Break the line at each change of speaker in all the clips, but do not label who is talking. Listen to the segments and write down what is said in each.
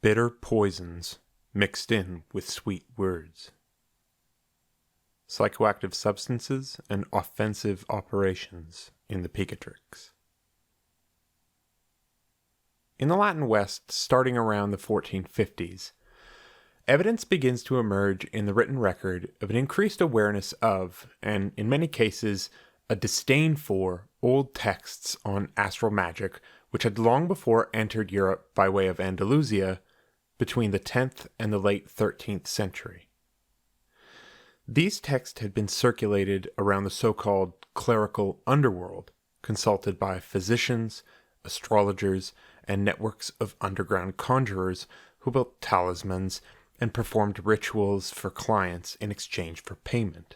Bitter poisons mixed in with sweet words. Psychoactive substances and offensive operations in the Picatrix. In the Latin West, starting around the 1450s, evidence begins to emerge in the written record of an increased awareness of, and in many cases, a disdain for, old texts on astral magic which had long before entered Europe by way of Andalusia between the 10th and the late 13th century. These texts had been circulated around the so-called clerical underworld, consulted by physicians, astrologers, and networks of underground conjurers who built talismans and performed rituals for clients in exchange for payment.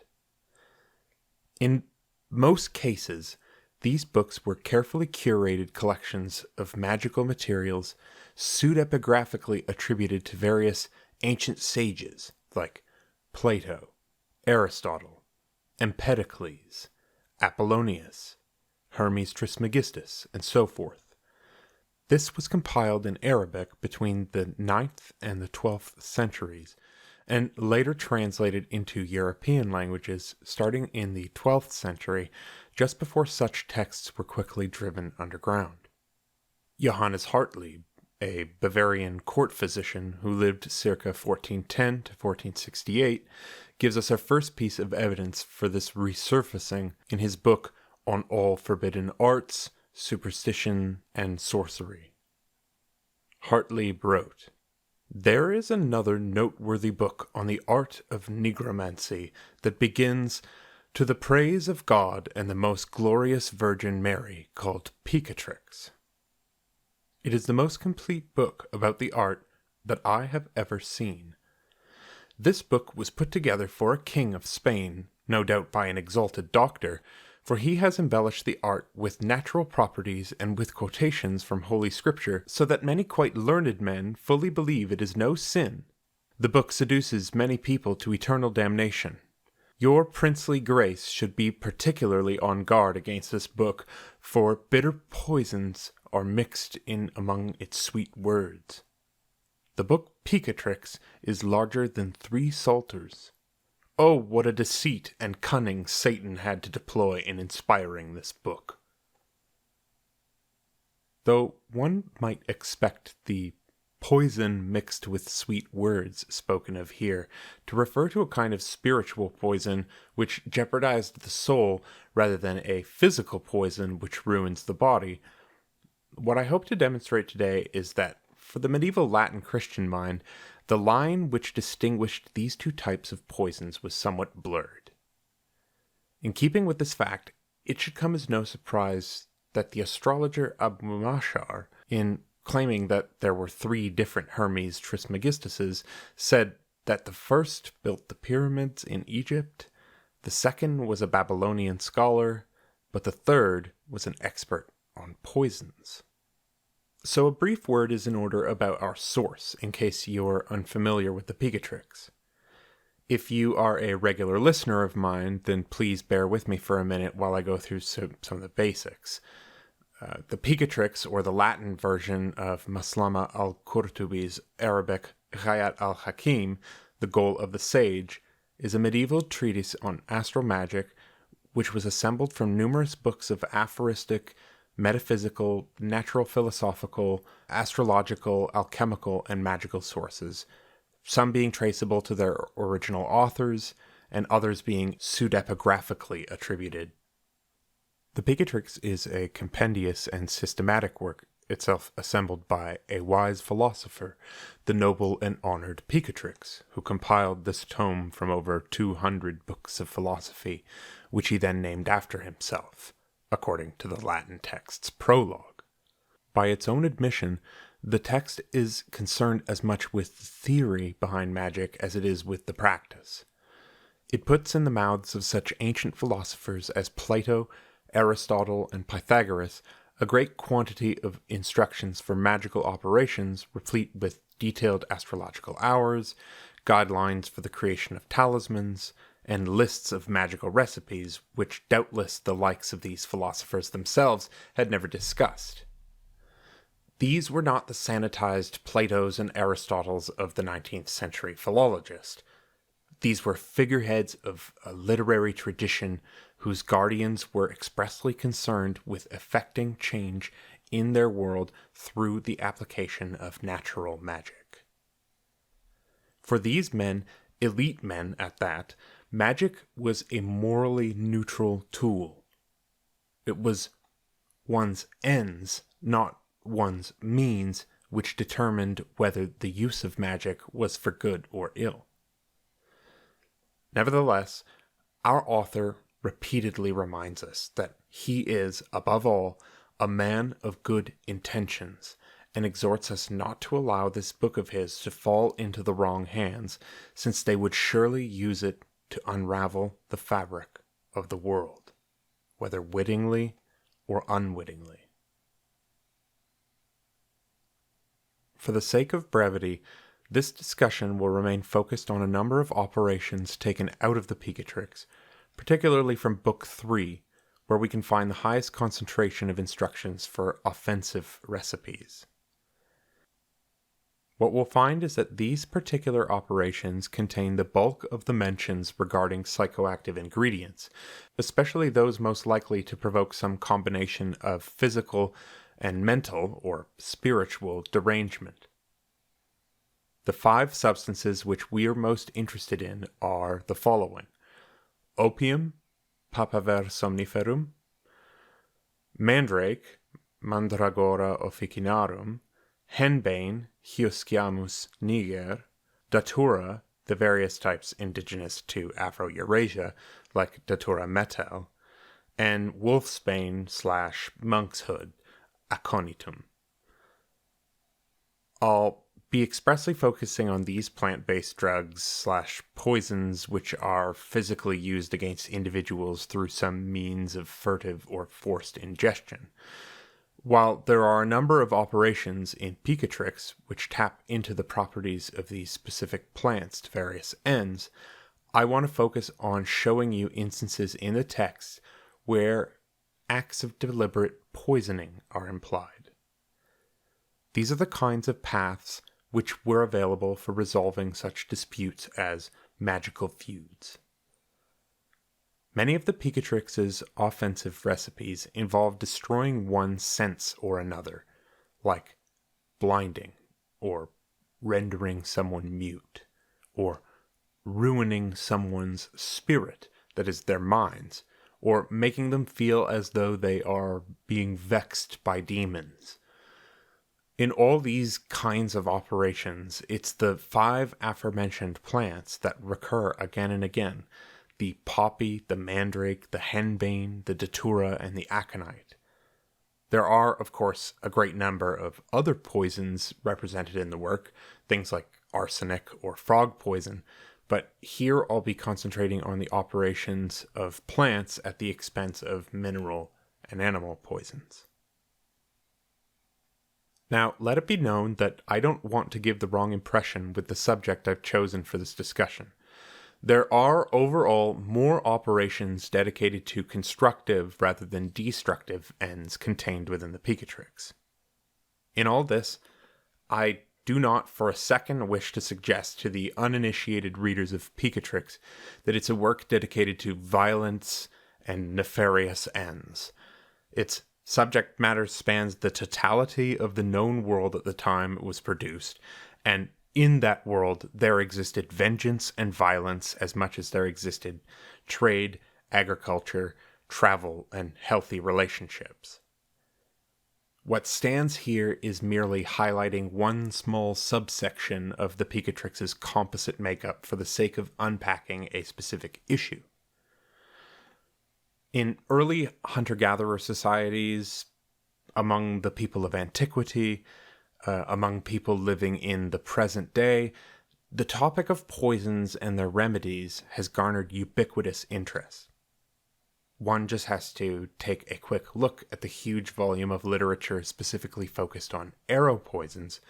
In most cases, these books were carefully curated collections of magical materials pseudepigraphically attributed to various ancient sages like Plato, Aristotle, Empedocles, Apollonius, Hermes Trismegistus, and so forth. This was compiled in Arabic between the 9th and the 12th centuries, and later translated into European languages starting in the 12th century, just before such texts were quickly driven underground. Johannes Hartlieb, a Bavarian court physician who lived circa 1410 to 1468, gives us our first piece of evidence for this resurfacing in his book On All Forbidden Arts, Superstition, and Sorcery. Hartlieb wrote, "There is another noteworthy book on the art of negromancy that begins, 'To the praise of God and the most glorious Virgin Mary,' called Picatrix. It is the most complete book about the art that I have ever seen. This book was put together for a king of Spain, no doubt by an exalted doctor, for he has embellished the art with natural properties and with quotations from Holy Scripture, so that many quite learned men fully believe it is no sin. The book seduces many people to eternal damnation. Your princely grace should be particularly on guard against this book, for bitter poisons are mixed in among its sweet words. The book Picatrix is larger than 3 psalters. Oh, what a deceit and cunning Satan had to deploy in inspiring this book." Though one might expect the poison mixed with sweet words spoken of here to refer to a kind of spiritual poison which jeopardized the soul rather than a physical poison which ruins the body, what I hope to demonstrate today is that for the medieval Latin Christian mind, the line which distinguished these two types of poisons was somewhat blurred. In keeping with this fact, it should come as no surprise that the astrologer Abu Mashar, in claiming that there were 3 different Hermes Trismegistuses, said that the first built the pyramids in Egypt, the second was a Babylonian scholar, but the third was an expert on poisons. So a brief word is in order about our source, in case you're unfamiliar with the Picatrix. If you are a regular listener of mine, then please bear with me for a minute while I go through some of the basics. The Picatrix, or the Latin version of Maslama al-Qurtubi's Arabic Ghayat al-Hakim, The Goal of the Sage, is a medieval treatise on astral magic which was assembled from numerous books of aphoristic, metaphysical, natural philosophical, astrological, alchemical, and magical sources, some being traceable to their original authors, and others being pseudepigraphically attributed. The Picatrix is a compendious and systematic work, itself assembled by a wise philosopher, the noble and honored Picatrix, who compiled this tome from over 200 books of philosophy, which he then named after himself, according to the Latin text's prologue. By its own admission, the text is concerned as much with the theory behind magic as it is with the practice. It puts in the mouths of such ancient philosophers as Plato, Aristotle, and Pythagoras a great quantity of instructions for magical operations, replete with detailed astrological hours, guidelines for the creation of talismans, and lists of magical recipes, which doubtless the likes of these philosophers themselves had never discussed. These were not the sanitized Platos and Aristotles of the 19th century philologist. These were figureheads of a literary tradition whose guardians were expressly concerned with effecting change in their world through the application of natural magic. For these men, elite men at that, magic was a morally neutral tool. It was one's ends, not one's means, which determined whether the use of magic was for good or ill. Nevertheless, our author repeatedly reminds us that he is, above all, a man of good intentions, and exhorts us not to allow this book of his to fall into the wrong hands, since they would surely use it to unravel the fabric of the world, whether wittingly or unwittingly. For the sake of brevity, this discussion will remain focused on a number of operations taken out of the Picatrix, particularly from Book 3, where we can find the highest concentration of instructions for offensive recipes. What we'll find is that these particular operations contain the bulk of the mentions regarding psychoactive ingredients, especially those most likely to provoke some combination of physical and mental or spiritual derangement. The 5 substances which we are most interested in are the following: opium, papaver somniferum; mandrake, mandragora officinarum; henbane, Hyoscyamus niger; datura, the various types indigenous to Afro-Eurasia, like datura metal; and wolfsbane / monkshood, aconitum. I'll be expressly focusing on these plant-based drugs / poisons which are physically used against individuals through some means of furtive or forced ingestion. While there are a number of operations in Picatrix which tap into the properties of these specific plants to various ends, I want to focus on showing you instances in the text where acts of deliberate poisoning are implied. These are the kinds of paths which were available for resolving such disputes as magical feuds. Many of the Picatrix's offensive recipes involve destroying one sense or another, like blinding, or rendering someone mute, or ruining someone's spirit, that is, their minds, or making them feel as though they are being vexed by demons. In all these kinds of operations, it's the 5 aforementioned plants that recur again and again: the poppy, the mandrake, the henbane, the datura, and the aconite. There are, of course, a great number of other poisons represented in the work, things like arsenic or frog poison, but here I'll be concentrating on the operations of plants at the expense of mineral and animal poisons. Now, let it be known that I don't want to give the wrong impression with the subject I've chosen for this discussion. There are overall more operations dedicated to constructive rather than destructive ends contained within the Picatrix. In all this, I do not for a second wish to suggest to the uninitiated readers of Picatrix that it's a work dedicated to violence and nefarious ends. Its subject matter spans the totality of the known world at the time it was produced, and in that world there existed vengeance and violence as much as there existed trade, agriculture, travel, and healthy relationships. What stands here is merely highlighting one small subsection of the Picatrix's composite makeup for the sake of unpacking a specific issue. In early hunter-gatherer societies, among the people of antiquity, among people living in the present day, the topic of poisons and their remedies has garnered ubiquitous interest. One just has to take a quick look at the huge volume of literature specifically focused on arrow poisons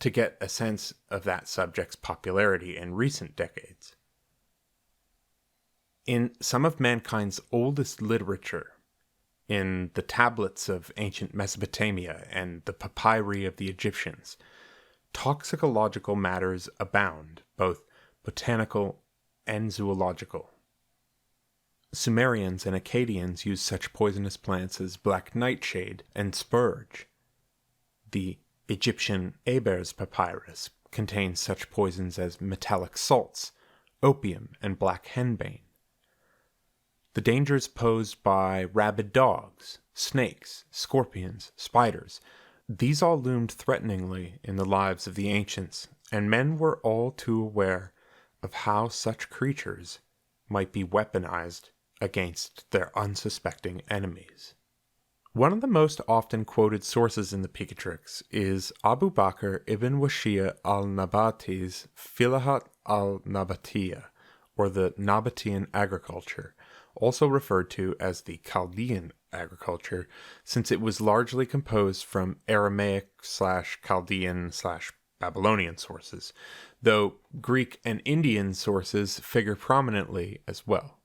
to get a sense of that subject's popularity in recent decades. In some of mankind's oldest literature, in the tablets of ancient Mesopotamia and the papyri of the Egyptians, toxicological matters abound, both botanical and zoological. Sumerians and Akkadians used such poisonous plants as black nightshade and spurge. The Egyptian Ebers papyrus contains such poisons as metallic salts, opium, and black henbane. The dangers posed by rabid dogs, snakes, scorpions, spiders, these all loomed threateningly in the lives of the ancients, and men were all too aware of how such creatures might be weaponized against their unsuspecting enemies. One of the most often quoted sources in the Picatrix is Abu Bakr ibn Wahshiyya al-Nabati's Filahat al-Nabatiyya, or the Nabatean agriculture, also referred to as the Chaldean agriculture, since it was largely composed from Aramaic/Chaldean/Babylonian sources, though Greek and Indian sources figure prominently as well.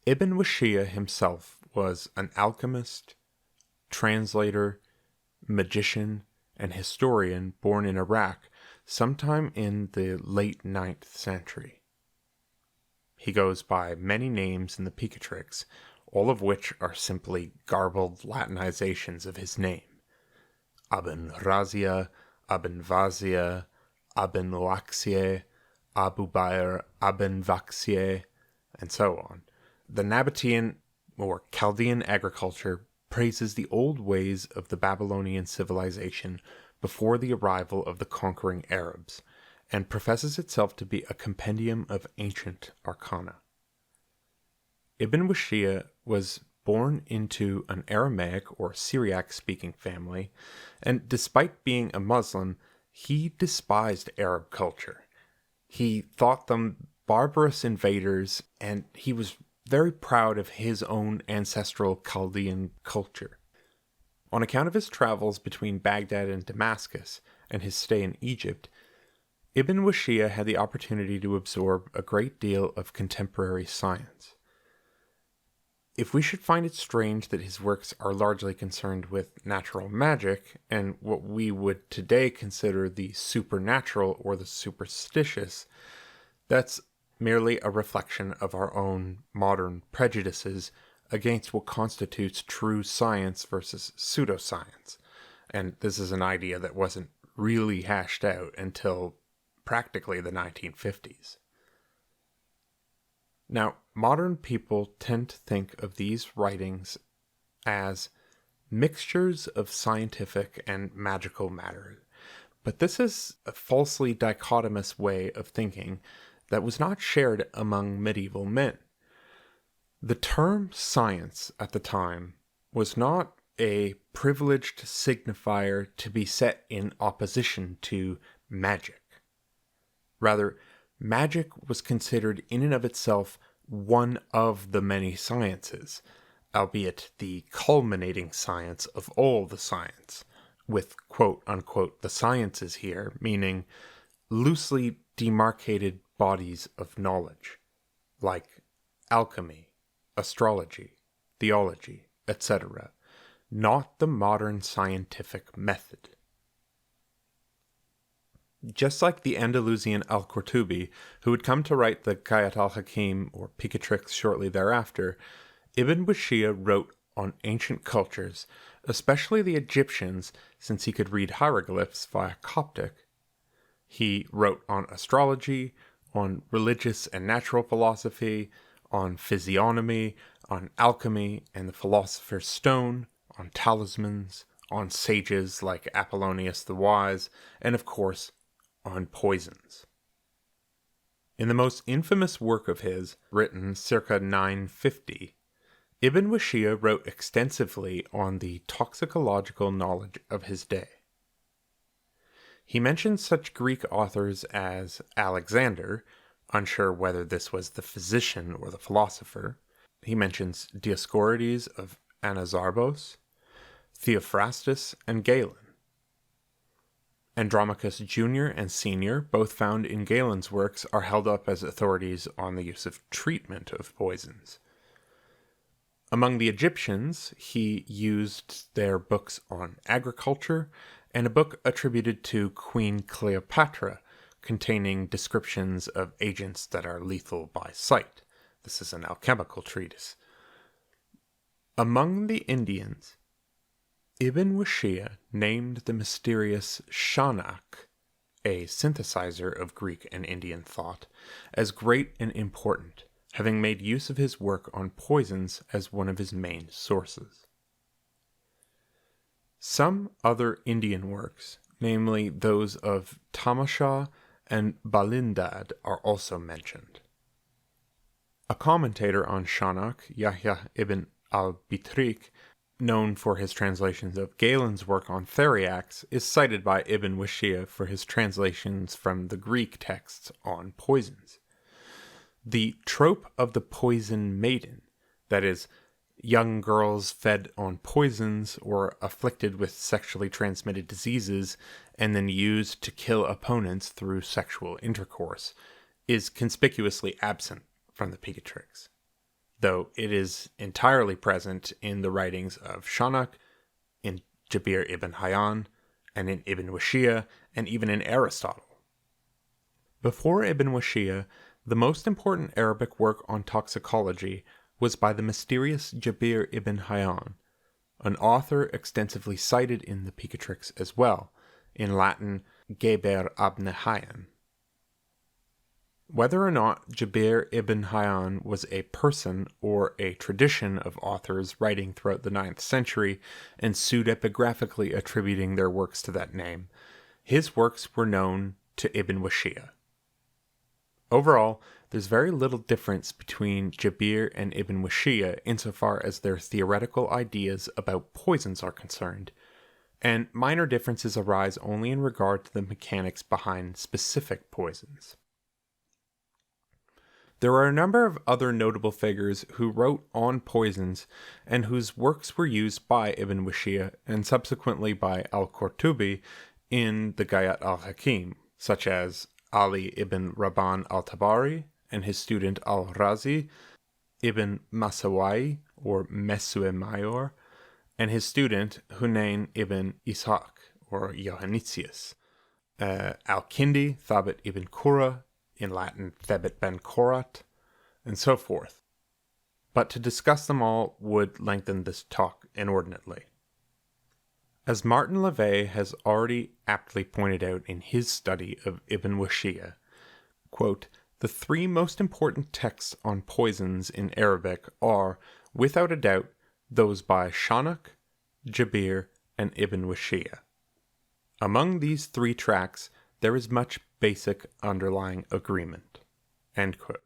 Ibn Wahshiyya himself was an alchemist, translator, magician, and historian born in Iraq sometime in the late 9th century. He goes by many names in the Picatrix, all of which are simply garbled Latinizations of his name. Aben Razia, Aben Vazia, Aben Wahshiyya, Abu Bayr, Aben Wahshiyya, and so on. The Nabatean or Chaldean agriculture praises the old ways of the Babylonian civilization before the arrival of the conquering Arabs, and professes itself to be a compendium of ancient arcana. Ibn Wahshiyya was born into an Aramaic or Syriac-speaking family, and despite being a Muslim, he despised Arab culture. He thought them barbarous invaders, and he was very proud of his own ancestral Chaldean culture. On account of his travels between Baghdad and Damascus, and his stay in Egypt, Ibn Wahshiyya had the opportunity to absorb a great deal of contemporary science. If we should find it strange that his works are largely concerned with natural magic, and what we would today consider the supernatural or the superstitious, that's merely a reflection of our own modern prejudices against what constitutes true science versus pseudoscience. And this is an idea that wasn't really hashed out until practically the 1950s. Now, modern people tend to think of these writings as mixtures of scientific and magical matter, but this is a falsely dichotomous way of thinking that was not shared among medieval men. The term science at the time was not a privileged signifier to be set in opposition to magic. Rather, magic was considered in and of itself one of the many sciences, albeit the culminating science of all the science, with quote-unquote the sciences here, meaning loosely demarcated bodies of knowledge, like alchemy, astrology, theology, etc., not the modern scientific method. Just like the Andalusian al-Qurtubi, who would come to write the Al-Hakim or Picatrix shortly thereafter, Ibn Wahshiyya wrote on ancient cultures, especially the Egyptians, since he could read hieroglyphs via Coptic. He wrote on astrology, on religious and natural philosophy, on physiognomy, on alchemy and the philosopher's stone, on talismans, on sages like Apollonius the Wise, and of course, on poisons. In the most infamous work of his, written circa 950, Ibn Wahshiyya wrote extensively on the toxicological knowledge of his day. He mentions such Greek authors as Alexander, unsure whether this was the physician or the philosopher. He mentions Dioscorides of Anazarbos, Theophrastus, and Galen. Andromachus Jr. and Sr., both found in Galen's works, are held up as authorities on the use of treatment of poisons. Among the Egyptians, he used their books on agriculture and a book attributed to Queen Cleopatra containing descriptions of agents that are lethal by sight. This is an alchemical treatise. Among the Indians, Ibn Wahshiyya named the mysterious Shanak, a synthesizer of Greek and Indian thought, as great and important, having made use of his work on poisons as one of his main sources. Some other Indian works, namely those of Tamasha and Balindad, are also mentioned. A commentator on Shanak, Yahya ibn al-Bitrik, known for his translations of Galen's work on theriacs, is cited by Ibn Wahshiyya for his translations from the Greek texts on poisons. The trope of the poison maiden, that is, young girls fed on poisons or afflicted with sexually transmitted diseases and then used to kill opponents through sexual intercourse, is conspicuously absent from the Picatrix, though it is entirely present in the writings of Shanak, in Jabir ibn Hayyan, and in Ibn Wahshiyya, and even in Aristotle. Before Ibn Wahshiyya, the most important Arabic work on toxicology was by the mysterious Jabir ibn Hayyan, an author extensively cited in the Picatrix as well, in Latin Geber ibn Hayyan. Whether or not Jabir ibn Hayyan was a person or a tradition of authors writing throughout the 9th century and pseudepigraphically attributing their works to that name, his works were known to Ibn Wahshiyya. Overall, there's very little difference between Jabir and Ibn Wahshiyya insofar as their theoretical ideas about poisons are concerned, and minor differences arise only in regard to the mechanics behind specific poisons. There are a number of other notable figures who wrote on poisons and whose works were used by Ibn Wahshiyya and subsequently by al-Qurtubi in the Gayat al-Hakim, such as Ali ibn Rabban al-Tabari and his student al-Razi, Ibn Masawai or Mesue Mayor, and his student Hunayn ibn Ishaq or Johannitius, al-Kindi, Thabit ibn Qura, in Latin Thabit ben Korat, and so forth. But to discuss them all would lengthen this talk inordinately. As Martin Levey has already aptly pointed out in his study of Ibn Wahshiyya, quote, the three most important texts on poisons in Arabic are, without a doubt, those by Shanak, Jabir, and Ibn Wahshiyya. Among these three tracts, there is much basic underlying agreement. End quote.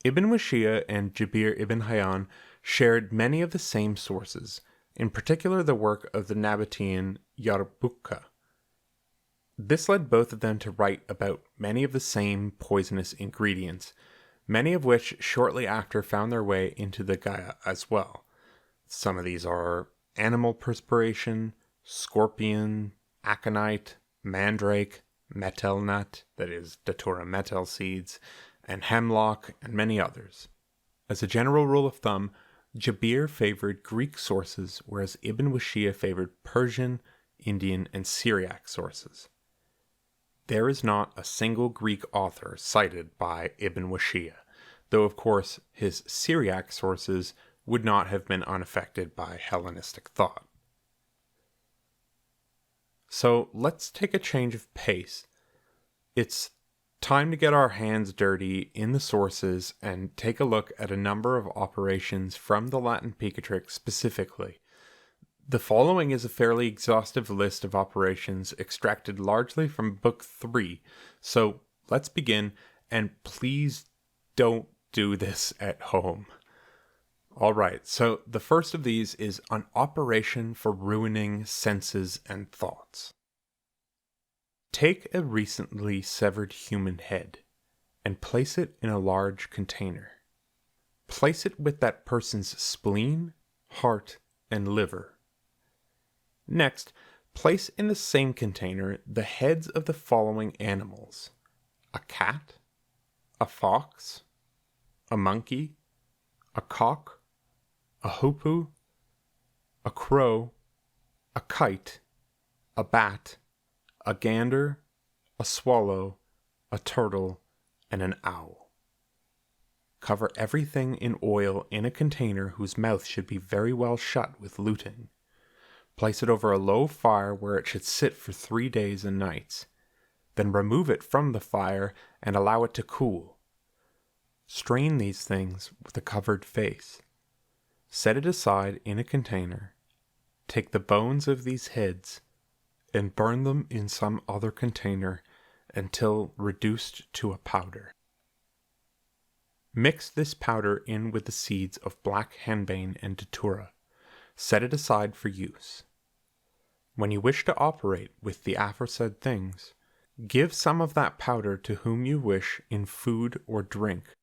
Ibn Wahshiyya and Jabir ibn Hayyan shared many of the same sources, in particular the work of the Nabatean Yarbuka. This led both of them to write about many of the same poisonous ingredients, many of which shortly after found their way into the Gaia as well. Some of these are animal perspiration, scorpion, aconite, mandrake, metal nut, that is, datura metal seeds, and hemlock, and many others. As a general rule of thumb, Jabir favored Greek sources, whereas Ibn Wahshiyya favored Persian, Indian, and Syriac sources. There is not a single Greek author cited by Ibn Wahshiyya, though of course his Syriac sources would not have been unaffected by Hellenistic thought. So let's take a change of pace. It's time to get our hands dirty in the sources and take a look at a number of operations from the Latin Picatrix specifically. The following is a fairly exhaustive list of operations extracted largely from Book 3, so let's begin, and please don't do this at home. Alright, so the first of these is an operation for ruining senses and thoughts. Take a recently severed human head and place it in a large container. Place it with that person's spleen, heart, and liver. Next, place in the same container the heads of the following animals: a cat, a fox, a monkey, a cock, a hoopoe, a crow, a kite, a bat, a gander, a swallow, a turtle, and an owl. Cover everything in oil in a container whose mouth should be very well shut with luting. Place it over a low fire where it should sit for 3 days and nights. Then remove it from the fire and allow it to cool. Strain these things with a covered face. Set it aside in a container. Take the bones of these heads and burn them in some other container until reduced to a powder. Mix this powder in with the seeds of black henbane and datura. Set it aside for use. When you wish to operate with the aforesaid things, give some of that powder to whom you wish in food or drink,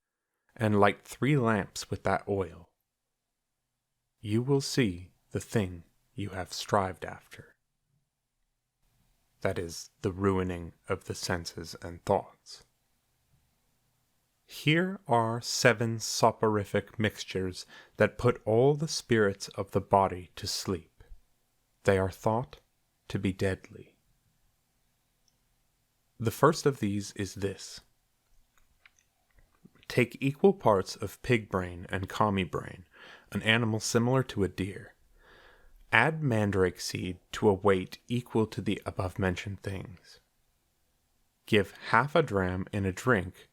and light 3 lamps with that oil. You will see the thing you have strived after. That is, the ruining of the senses and thoughts. Here are 7 soporific mixtures that put all the spirits of the body to sleep. They are thought to be deadly. The first of these is this. Take equal parts of pig brain and kami brain, an animal similar to a deer. Add mandrake seed to a weight equal to the above-mentioned things. Give half a dram in a drink,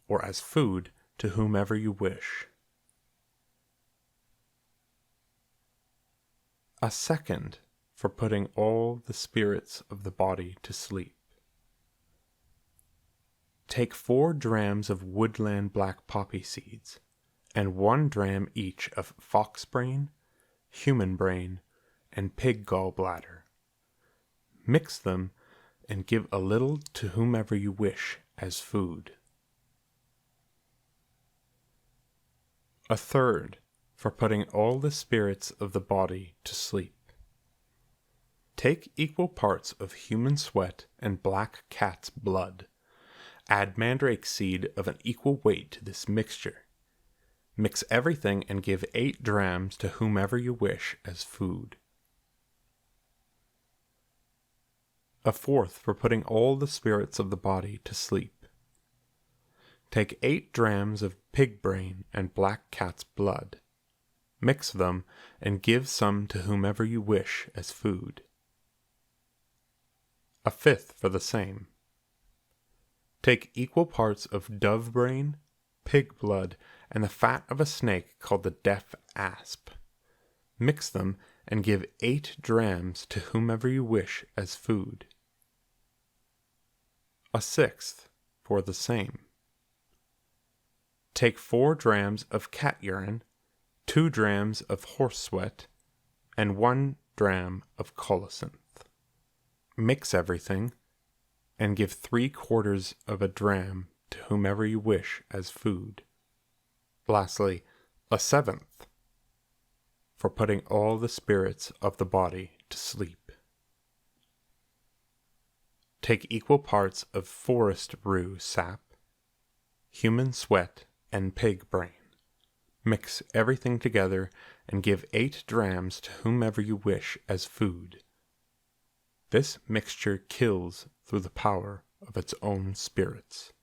or as food, to whomever you wish. A second for putting all the spirits of the body to sleep. Take 4 drams of woodland black poppy seeds, and 1 dram each of fox brain, human brain, and pig gallbladder. Mix them and give a little to whomever you wish as food. A third for putting all the spirits of the body to sleep. Take equal parts of human sweat and black cat's blood. Add mandrake seed of an equal weight to this mixture. Mix everything and give 8 drams to whomever you wish as food. A fourth for putting all the spirits of the body to sleep. Take 8 drams of pig brain and black cat's blood. Mix them and give some to whomever you wish as food. A fifth for the same. Take equal parts of dove brain, pig blood, and the fat of a snake called the deaf asp. Mix them and give 8 drams to whomever you wish as food. A sixth for the same. Take 4 drams of cat urine, 2 drams of horse sweat, and 1 dram of colocynth. Mix everything and give 3/4 of a dram to whomever you wish as food. Lastly, a seventh for putting all the spirits of the body to sleep. Take equal parts of forest rue sap, human sweat, and pig brain. Mix everything together and give 8 drams to whomever you wish as food. This mixture kills through the power of its own spirits.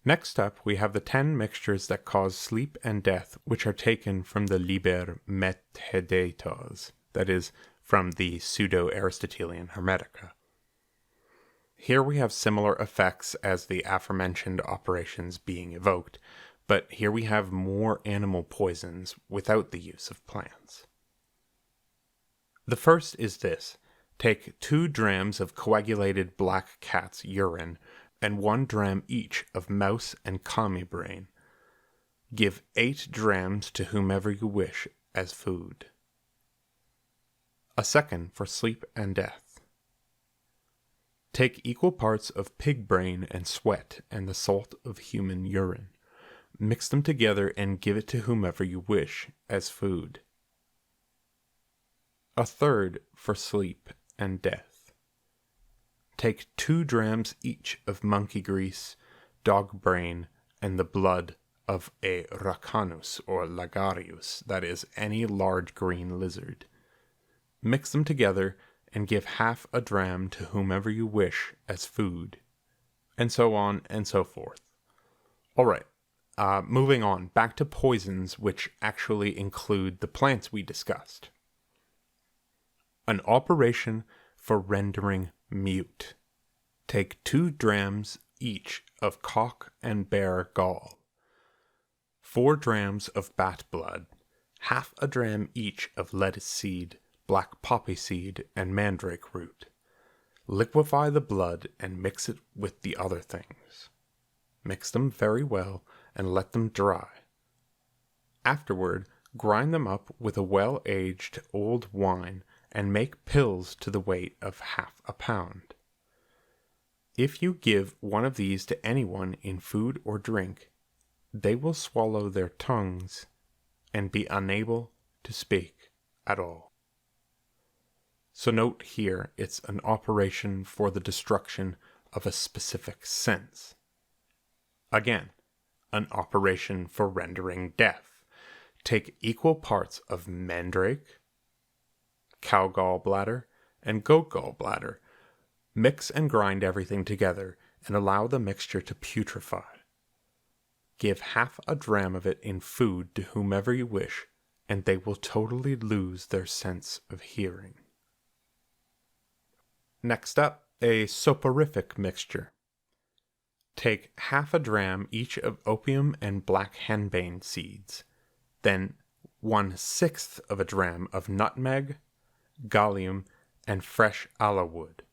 Next up, we have the 10 mixtures that cause sleep and death, which are taken from the Liber Methedetos, that is, from the pseudo-Aristotelian Hermetica. Here we have similar effects as the aforementioned operations being evoked, but here we have more animal poisons without the use of plants. The first is this. Take 2 drams of coagulated black cat's urine and 1 dram each of mouse and kami brain. Give 8 drams to whomever you wish as food. A second for sleep and death. Take equal parts of pig brain and sweat and the salt of human urine. Mix them together and give it to whomever you wish as food. A third for sleep and death. Take 2 drams each of monkey grease, dog brain, and the blood of a racanus or lagarius, that is, any large green lizard. Mix them together and give half a dram to whomever you wish as food, and so on and so forth. Alright, moving on, back to poisons which actually include the plants we discussed. An operation for rendering mute. Take 2 drams each of cock and bear gall, 4 drams of bat blood, half a dram each of lettuce seed, black poppy seed, and mandrake root. Liquefy the blood and mix it with the other things. Mix them very well and let them dry. Afterward, grind them up with a well-aged old wine and make pills to the weight of half a pound. If you give one of these to anyone in food or drink, they will swallow their tongues and be unable to speak at all. So note here, it's an operation for the destruction of a specific sense. Again, an operation for rendering deaf. Take equal parts of mandrake, cow gallbladder, and goat gallbladder. Mix and grind everything together and allow the mixture to putrefy. Give half a dram of it in food to whomever you wish, and they will totally lose their sense of hearing. Next up, a soporific mixture. Take half a dram each of opium and black henbane seeds, then 1/6 of a dram of nutmeg, gallium, and fresh aloe wood.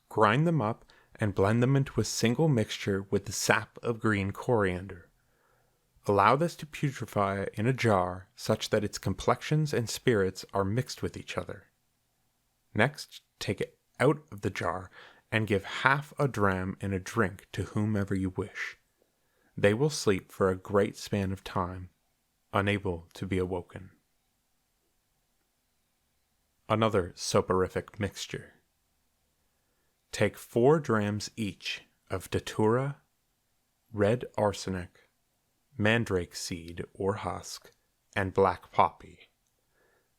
Grind them up and blend them into a single mixture with the sap of green coriander. Allow this to putrefy in a jar such that its complexions and spirits are mixed with each other. Next, take it out of the jar and give half a dram in a drink to whomever you wish. They will sleep for a great span of time, unable to be awoken. Another soporific mixture. Take 4 drams each of datura, red arsenic, mandrake seed or husk, and black poppy,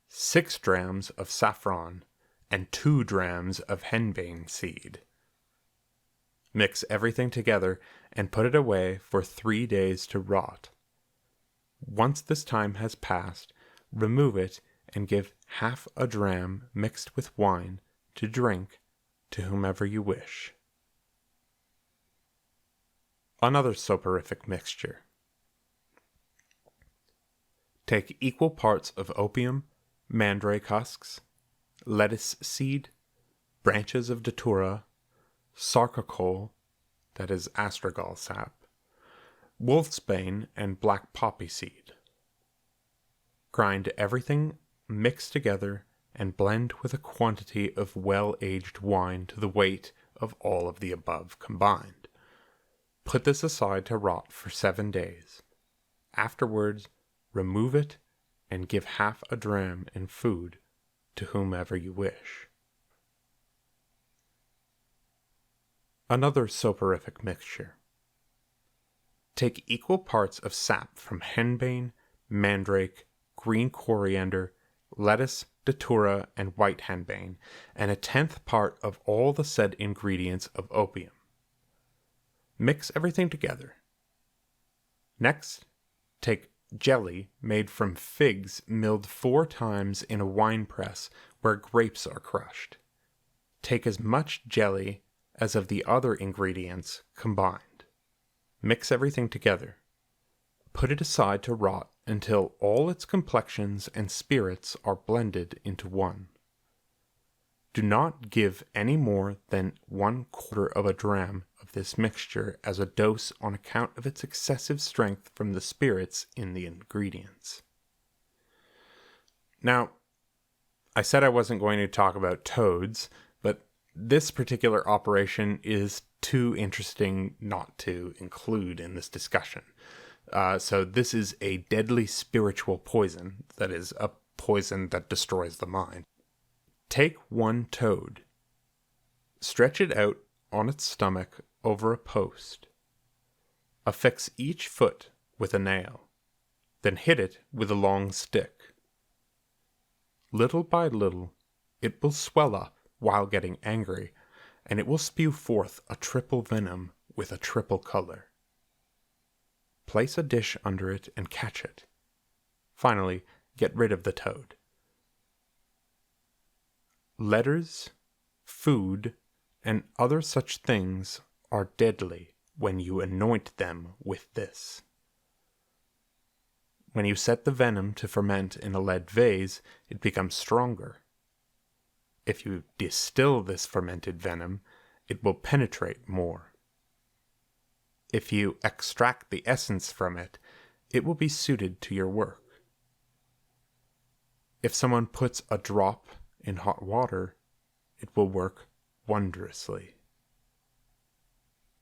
6 drams of saffron, and 2 drams of henbane seed. Mix everything together and put it away for 3 days to rot. Once this time has passed, remove it and give half a dram mixed with wine to drink to whomever you wish. Another soporific mixture. Take equal parts of opium, mandrake husks, lettuce seed, branches of datura, sarcocoal, that is astragal sap, wolfsbane, and black poppy seed. Grind everything mixed together and blend with a quantity of well-aged wine to the weight of all of the above combined. Put this aside to rot for 7 days. Afterwards, remove it and give half a dram in food to whomever you wish. Another soporific mixture. Take equal parts of sap from henbane, mandrake, green coriander, lettuce, datura, and white henbane, and 1/10 part of all the said ingredients of opium. Mix everything together. Next, take jelly made from figs milled 4 times in a wine press where grapes are crushed. Take as much jelly as of the other ingredients combined. Mix everything together. Put it aside to rot until all its complexions and spirits are blended into one. Do not give any more than 1/4 of a dram of this mixture as a dose on account of its excessive strength from the spirits in the ingredients. Now, I said I wasn't going to talk about toads, but this particular operation is too interesting not to include in this discussion. So this is a deadly spiritual poison, that is, a poison that destroys the mind. Take 1 toad, stretch it out on its stomach over a post. Affix each foot with a nail, then hit it with a long stick. Little by little, it will swell up while getting angry, and it will spew forth a triple venom with a triple color. Place a dish under it and catch it. Finally, get rid of the toad. Letters, food, and other such things are deadly when you anoint them with this. When you set the venom to ferment in a lead vase, it becomes stronger. If you distill this fermented venom, it will penetrate more. If you extract the essence from it, it will be suited to your work. If someone puts a drop in hot water, it will work wondrously.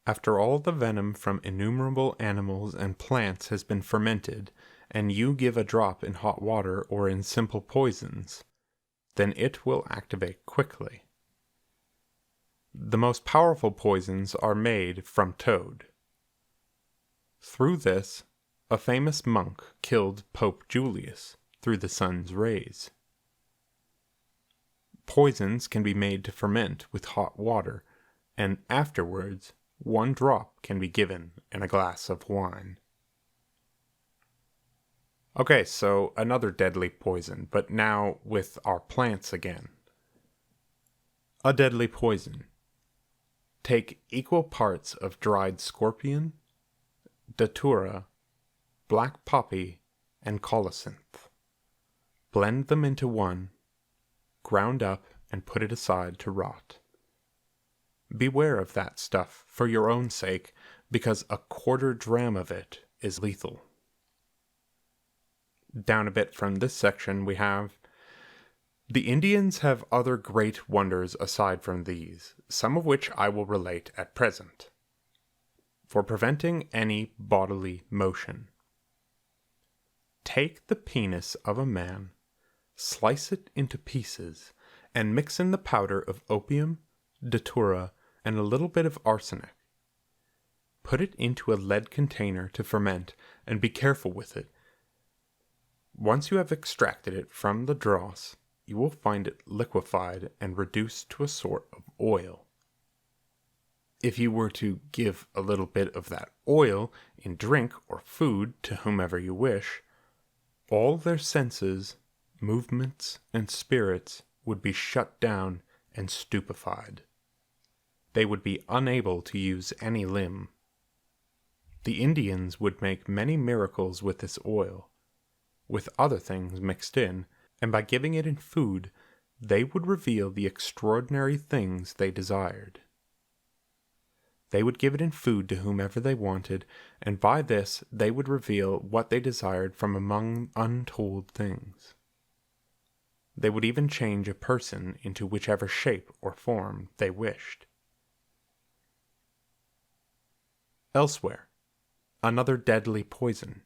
After all the venom from innumerable animals and plants has been fermented, and you give a drop in hot water or in simple poisons, then it will activate quickly. The most powerful poisons are made from toad. Through this, a famous monk killed Pope Julius through the sun's rays. Poisons can be made to ferment with hot water, and afterwards, one drop can be given in a glass of wine. Okay, so another deadly poison, but now with our plants again. A deadly poison. Take equal parts of dried scorpion, datura, black poppy, and colocynth. Blend them into one, ground up, and put it aside to rot. Beware of that stuff for your own sake, because a quarter dram of it is lethal. Down a bit from this section we have, the Indians have other great wonders aside from these, some of which I will relate at present. For preventing any bodily motion. Take the penis of a man, slice it into pieces, and mix in the powder of opium, datura, and a little bit of arsenic. Put it into a lead container to ferment, and be careful with it. Once you have extracted it from the dross, you will find it liquefied and reduced to a sort of oil. If you were to give a little bit of that oil in drink or food to whomever you wish, all their senses, movements, and spirits would be shut down and stupefied. They would be unable to use any limb. The Indians would make many miracles with this oil, with other things mixed in, and by giving it in food, they would reveal the extraordinary things they desired. They would give it in food to whomever they wanted, and by this they would reveal what they desired from among untold things. They would even change a person into whichever shape or form they wished. Elsewhere, another deadly poison.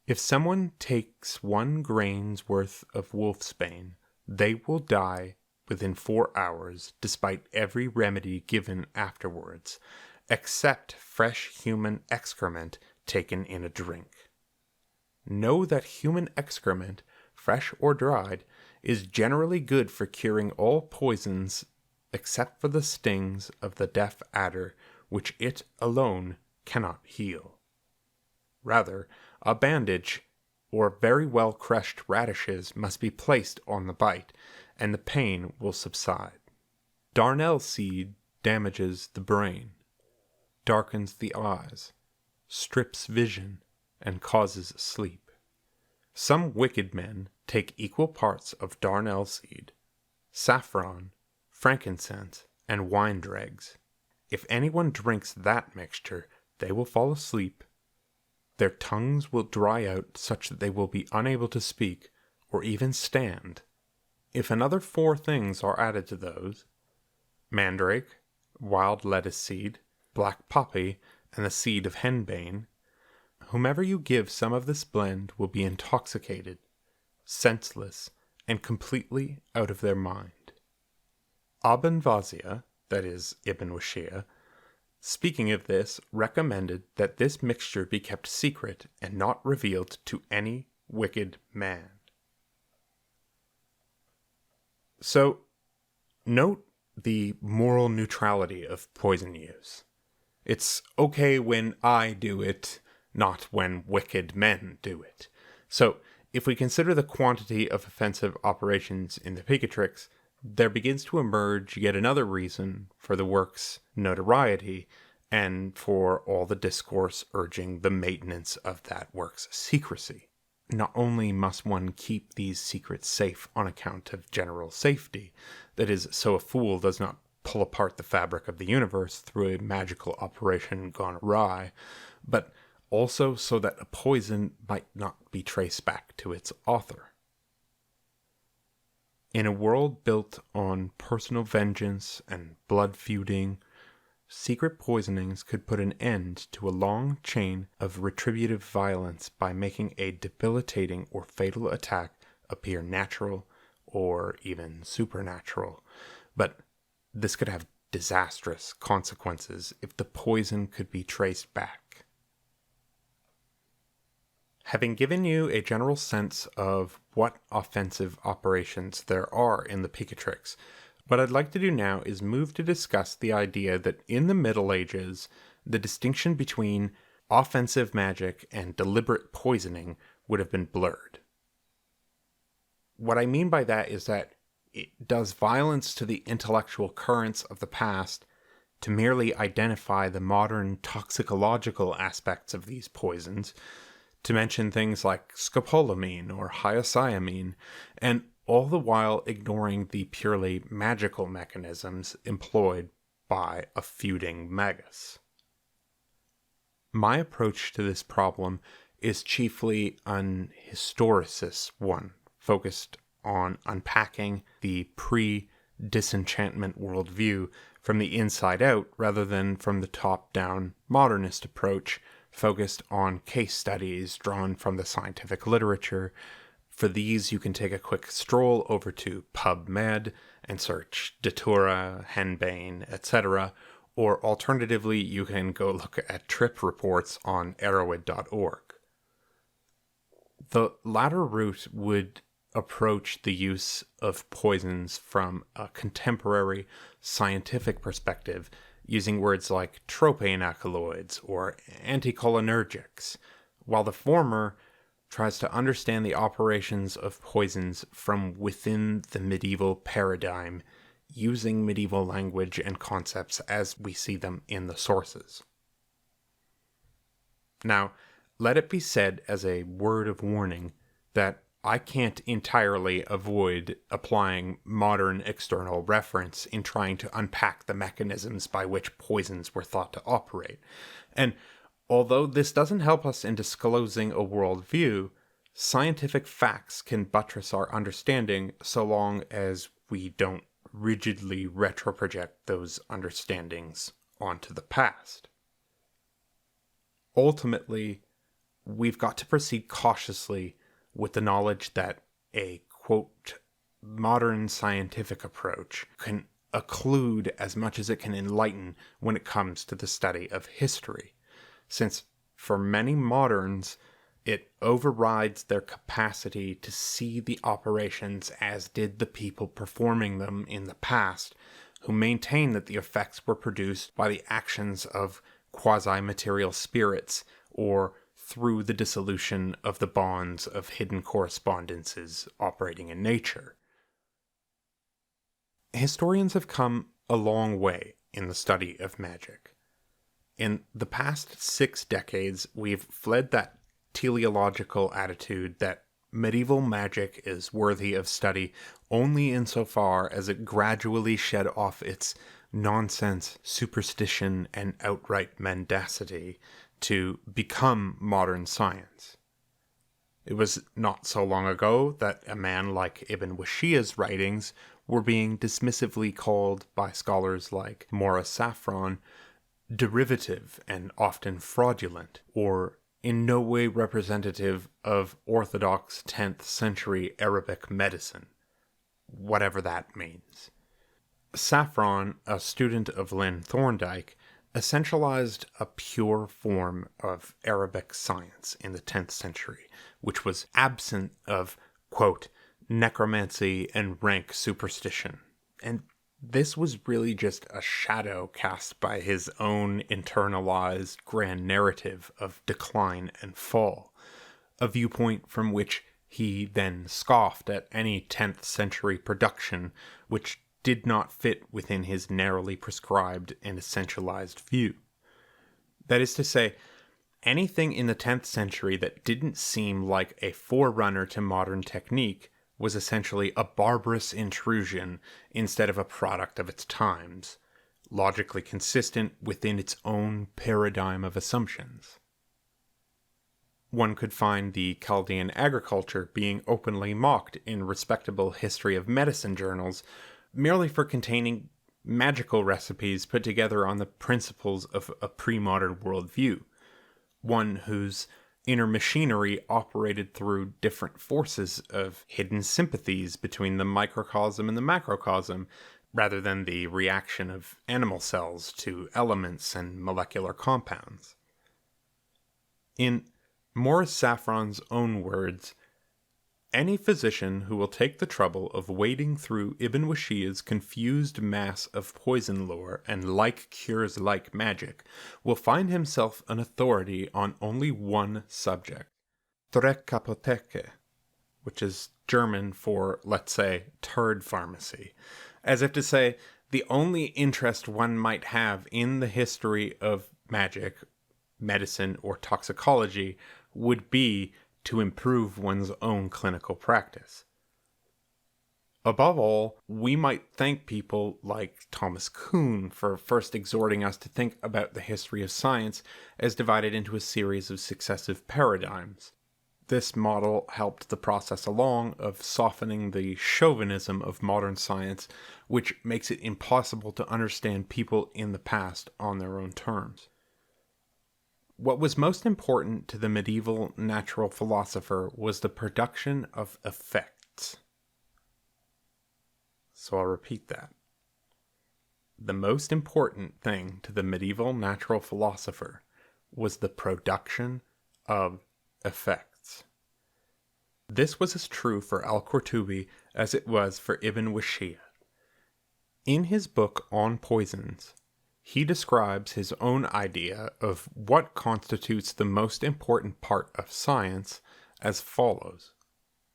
If someone takes 1 grain's worth of wolfsbane, they will die within 4 hours, despite every remedy given afterwards, except fresh human excrement taken in a drink. Know that human excrement, fresh or dried, is generally good for curing all poisons except for the stings of the deaf adder, which it alone cannot heal. Rather, a bandage or very well crushed radishes must be placed on the bite, and the pain will subside. Darnel seed damages the brain, darkens the eyes, strips vision, and causes sleep. Some wicked men take equal parts of darnel seed, saffron, frankincense, and wine dregs. If anyone drinks that mixture, they will fall asleep. Their tongues will dry out such that they will be unable to speak or even stand. If another 4 things are added to those, mandrake, wild lettuce seed, black poppy, and the seed of henbane, whomever you give some of this blend will be intoxicated, senseless, and completely out of their mind. Ibn Wahshiyya, that is, Ibn Wahshiyya, speaking of this, recommended that this mixture be kept secret and not revealed to any wicked man. So, note the moral neutrality of poison use. It's okay when I do it, not when wicked men do it. So, if we consider the quantity of offensive operations in the Picatrix, there begins to emerge yet another reason for the work's notoriety and for all the discourse urging the maintenance of that work's secrecy. Not only must one keep these secrets safe on account of general safety, that is, so a fool does not pull apart the fabric of the universe through a magical operation gone awry, but also so that a poison might not be traced back to its author. In a world built on personal vengeance and blood feuding, secret poisonings could put an end to a long chain of retributive violence by making a debilitating or fatal attack appear natural or even supernatural. But this could have disastrous consequences if the poison could be traced back. Having given you a general sense of what offensive operations there are in the Picatrix, what I'd like to do now is move to discuss the idea that in the Middle Ages, the distinction between offensive magic and deliberate poisoning would have been blurred. What I mean by that is that it does violence to the intellectual currents of the past to merely identify the modern toxicological aspects of these poisons, to mention things like scopolamine or hyoscyamine, and all the while ignoring the purely magical mechanisms employed by a feuding magus. My approach to this problem is chiefly an historicist one, focused on unpacking the pre-disenchantment worldview from the inside out rather than from the top-down modernist approach focused on case studies drawn from the scientific literature. For these, you can take a quick stroll over to PubMed and search Datura, Henbane, etc., or alternatively, you can go look at trip reports on Erowid.org. The latter route would approach the use of poisons from a contemporary scientific perspective, using words like tropane alkaloids or anticholinergics, while the former tries to understand the operations of poisons from within the medieval paradigm, using medieval language and concepts as we see them in the sources. Now, let it be said as a word of warning that I can't entirely avoid applying modern external reference in trying to unpack the mechanisms by which poisons were thought to operate. And although this doesn't help us in disclosing a worldview, scientific facts can buttress our understanding so long as we don't rigidly retroproject those understandings onto the past. Ultimately, we've got to proceed cautiously with the knowledge that a, quote, modern scientific approach can occlude as much as it can enlighten when it comes to the study of history, since for many moderns, it overrides their capacity to see the operations as did the people performing them in the past, who maintain that the effects were produced by the actions of quasi-material spirits or through the dissolution of the bonds of hidden correspondences operating in nature. Historians have come a long way in the study of magic. In the past 6 decades, we've fled that teleological attitude that medieval magic is worthy of study only insofar as it gradually shed off its nonsense, superstition, and outright mendacity to become modern science. It was not so long ago that a man like Ibn Wahshiyya's writings were being dismissively called by scholars like Maurice Safran derivative and often fraudulent, or in no way representative of orthodox 10th century Arabic medicine, whatever that means. Safran, a student of Lynn Thorndike, essentialized a pure form of Arabic science in the 10th century, which was absent of, quote, necromancy and rank superstition. And this was really just a shadow cast by his own internalized grand narrative of decline and fall, a viewpoint from which he then scoffed at any 10th century production which did not fit within his narrowly prescribed and essentialized view. That is to say, anything in the 10th century that didn't seem like a forerunner to modern technique was essentially a barbarous intrusion instead of a product of its times, logically consistent within its own paradigm of assumptions. One could find the Chaldean agriculture being openly mocked in respectable history of medicine journals merely for containing magical recipes put together on the principles of a pre-modern worldview, one whose inner machinery operated through different forces of hidden sympathies between the microcosm and the macrocosm, rather than the reaction of animal cells to elements and molecular compounds. In Morris Saffron's own words, any physician who will take the trouble of wading through Ibn Wahshiyya's confused mass of poison lore and like cures like magic will find himself an authority on only one subject, Dreck, which is German for, let's say, turd pharmacy, as if to say, the only interest one might have in the history of magic, medicine, or toxicology would be to improve one's own clinical practice. Above all, we might thank people like Thomas Kuhn for first exhorting us to think about the history of science as divided into a series of successive paradigms. This model helped the process along of softening the chauvinism of modern science, which makes it impossible to understand people in the past on their own terms. What was most important to the medieval natural philosopher was the production of effects. So I'll repeat that. The most important thing to the medieval natural philosopher was the production of effects. This was as true for al-Qurtubi as it was for Ibn Wahshiyya. In his book on poisons, he describes his own idea of what constitutes the most important part of science as follows,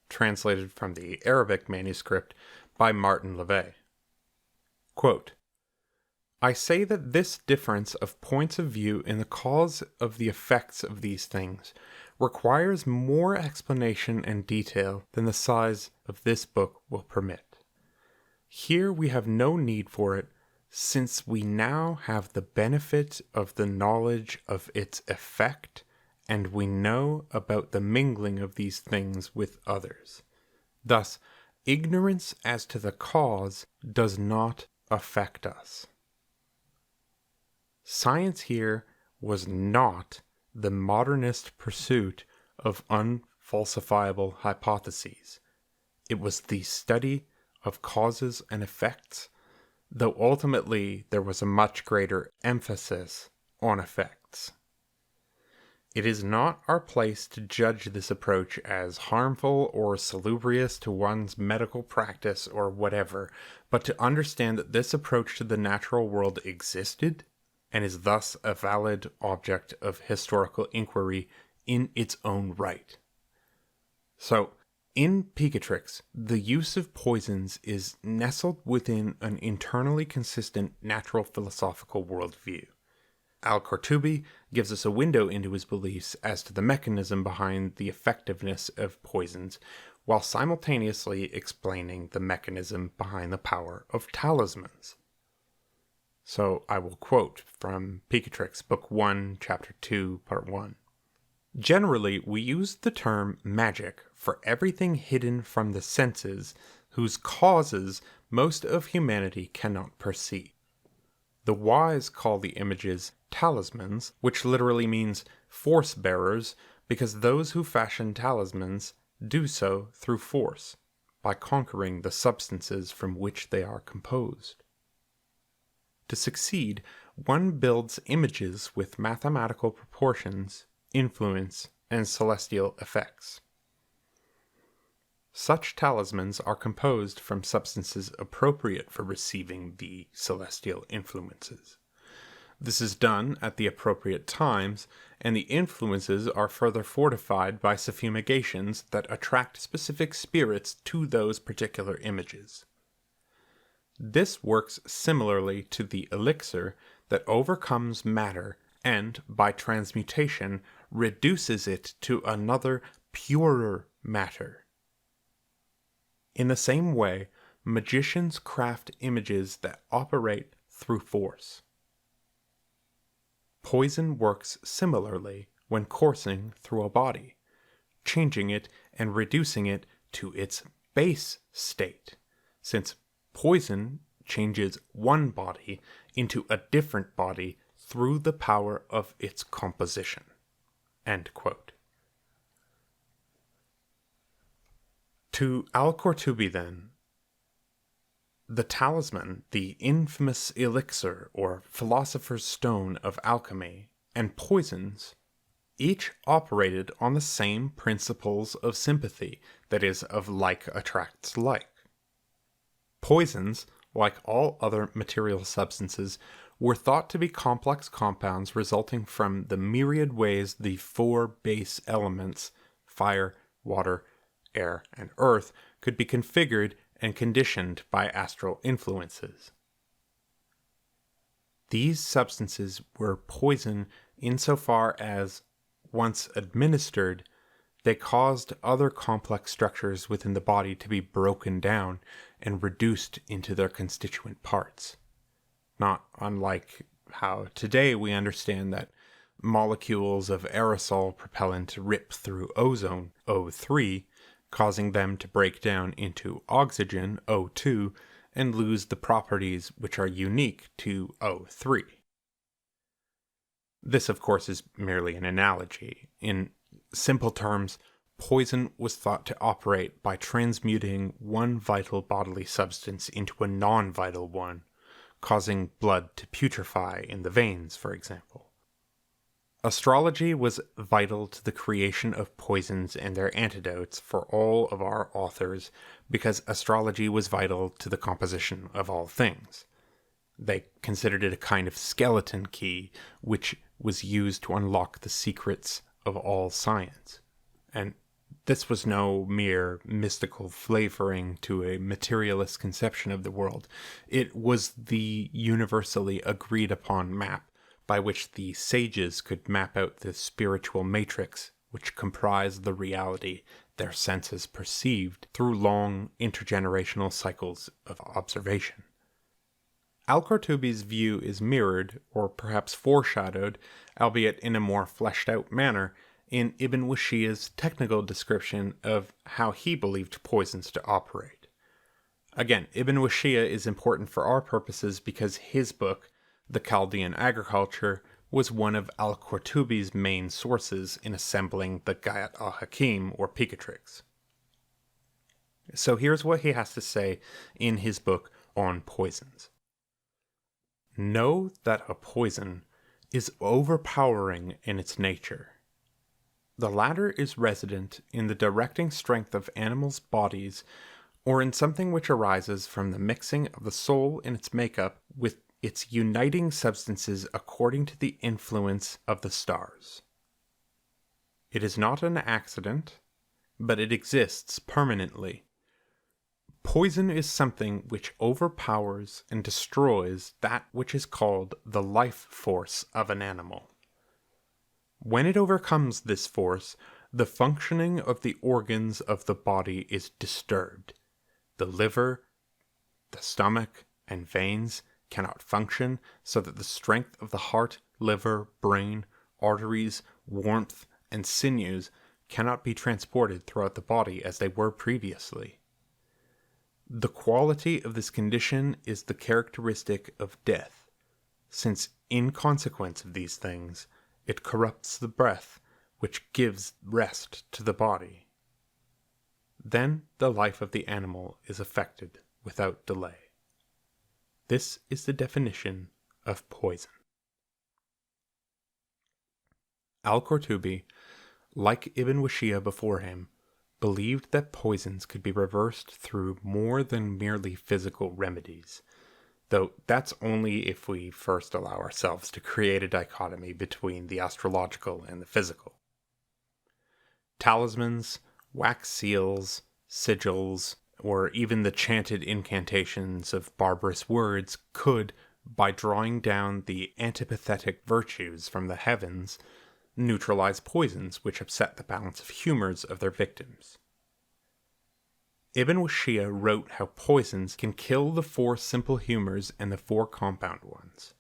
translated from the Arabic manuscript by Martin Levey. Quote, I say that this difference of points of view in the cause of the effects of these things requires more explanation and detail than the size of this book will permit. Here we have no need for it, since we now have the benefit of the knowledge of its effect, and we know about the mingling of these things with others. Thus, ignorance as to the cause does not affect us. Science here was not the modernist pursuit of unfalsifiable hypotheses. It was the study of causes and effects, though ultimately there was a much greater emphasis on effects. It is not our place to judge this approach as harmful or salubrious to one's medical practice or whatever, but to understand that this approach to the natural world existed and is thus a valid object of historical inquiry in its own right. So, in Picatrix, the use of poisons is nestled within an internally consistent natural philosophical worldview. Al-Qurtubi gives us a window into his beliefs as to the mechanism behind the effectiveness of poisons, while simultaneously explaining the mechanism behind the power of talismans. So I will quote from Picatrix, Book 1, Chapter 2, Part 1. Generally, we use the term magic for everything hidden from the senses whose causes most of humanity cannot perceive. The wise call the images talismans, which literally means force bearers, because those who fashion talismans do so through force, by conquering the substances from which they are composed. To succeed, one builds images with mathematical proportions, influence, and celestial effects. Such talismans are composed from substances appropriate for receiving the celestial influences. This is done at the appropriate times, and the influences are further fortified by suffumigations that attract specific spirits to those particular images. This works similarly to the elixir that overcomes matter and, by transmutation, reduces it to another, purer matter. In the same way, magicians craft images that operate through force. Poison works similarly when coursing through a body, changing it and reducing it to its base state, since poison changes one body into a different body through the power of its composition. End quote. To al-Qurtubi then, the talisman, the infamous elixir or philosopher's stone of alchemy, and poisons, each operated on the same principles of sympathy, that is, of like attracts like. Poisons, like all other material substances, were thought to be complex compounds resulting from the myriad ways the four base elements, fire, water, air, and earth, could be configured and conditioned by astral influences. These substances were poison insofar as, once administered, they caused other complex structures within the body to be broken down and reduced into their constituent parts. Not unlike how today we understand that molecules of aerosol propellant rip through ozone, O3, causing them to break down into oxygen, O2, and lose the properties which are unique to O3. This, of course, is merely an analogy. In simple terms, poison was thought to operate by transmuting one vital bodily substance into a non-vital one, causing blood to putrefy in the veins, for example. Astrology was vital to the creation of poisons and their antidotes for all of our authors, because astrology was vital to the composition of all things. They considered it a kind of skeleton key, which was used to unlock the secrets of all science. And this was no mere mystical flavoring to a materialist conception of the world. It was the universally agreed upon map by which the sages could map out the spiritual matrix which comprised the reality their senses perceived through long intergenerational cycles of observation. Al-Qurtubi's view is mirrored, or perhaps foreshadowed, albeit in a more fleshed out manner, in Ibn Wahshiyya's technical description of how he believed poisons to operate. Again, Ibn Wahshiyya is important for our purposes because his book, The Chaldean Agriculture, was one of al-Qurtubi's main sources in assembling the Gayat al-Hakim, or Picatrix. So here's what he has to say in his book on poisons. Know that a poison is overpowering in its nature. The latter is resident in the directing strength of animals' bodies, or in something which arises from the mixing of the soul in its makeup with its uniting substances according to the influence of the stars. It is not an accident, but it exists permanently. Poison is something which overpowers and destroys that which is called the life force of an animal. When it overcomes this force, the functioning of the organs of the body is disturbed. The liver, the stomach, and veins cannot function, so that the strength of the heart, liver, brain, arteries, warmth, and sinews cannot be transported throughout the body as they were previously. The quality of this condition is the characteristic of death, since in consequence of these things, it corrupts the breath, which gives rest to the body. Then the life of the animal is affected without delay. This is the definition of poison. Al-Qurtubi, like Ibn Wahshiyya before him, believed that poisons could be reversed through more than merely physical remedies, though that's only if we first allow ourselves to create a dichotomy between the astrological and the physical. Talismans, wax seals, sigils, or even the chanted incantations of barbarous words could, by drawing down the antipathetic virtues from the heavens, neutralize poisons which upset the balance of humors of their victims. Ibn Wahshiyya wrote how poisons can kill the 4 simple humors and the 4 compound ones.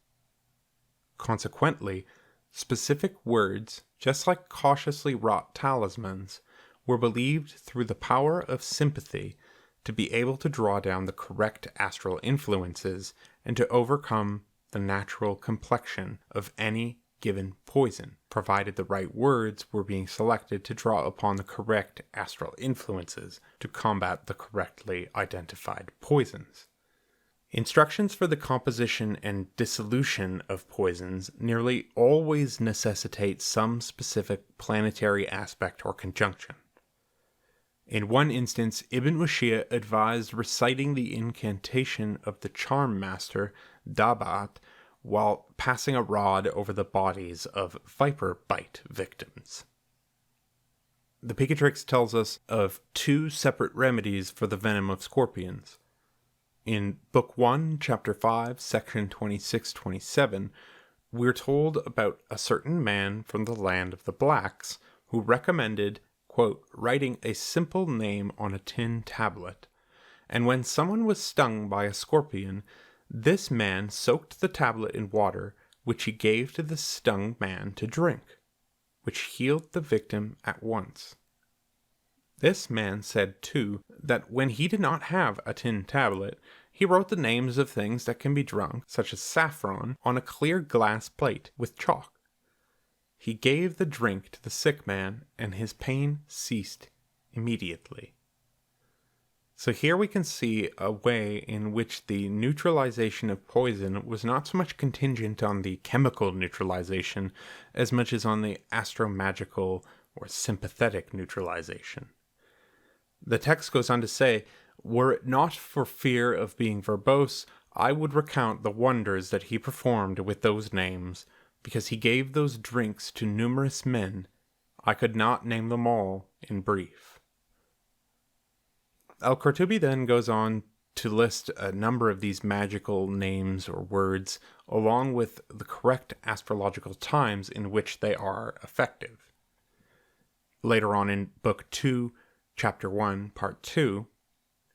Consequently, specific words, just like cautiously wrought talismans, were believed through the power of sympathy to be able to draw down the correct astral influences and to overcome the natural complexion of any given poison, provided the right words were being selected to draw upon the correct astral influences to combat the correctly identified poisons. Instructions for the composition and dissolution of poisons nearly always necessitate some specific planetary aspect or conjunction. In one instance, Ibn Wahshiyya advised reciting the incantation of the charm master, Dabat, while passing a rod over the bodies of viper bite victims. The Picatrix tells us of 2 separate remedies for the venom of scorpions. In Book 1, Chapter 5, Section 26-27, we're told about a certain man from the land of the blacks who recommended, quote, writing a simple name on a tin tablet, and when someone was stung by a scorpion, this man soaked the tablet in water, which he gave to the stung man to drink, which healed the victim at once. This man said, too, that when he did not have a tin tablet, he wrote the names of things that can be drunk, such as saffron, on a clear glass plate with chalk. He gave the drink to the sick man, and his pain ceased immediately. So here we can see a way in which the neutralization of poison was not so much contingent on the chemical neutralization as much as on the astromagical or sympathetic neutralization. The text goes on to say, "Were it not for fear of being verbose, I would recount the wonders that he performed with those names, because he gave those drinks to numerous men. I could not name them all in brief." Al-Qurtubi then goes on to list a number of these magical names or words, along with the correct astrological times in which they are effective. Later on in Book 2, Chapter 1, Part 2,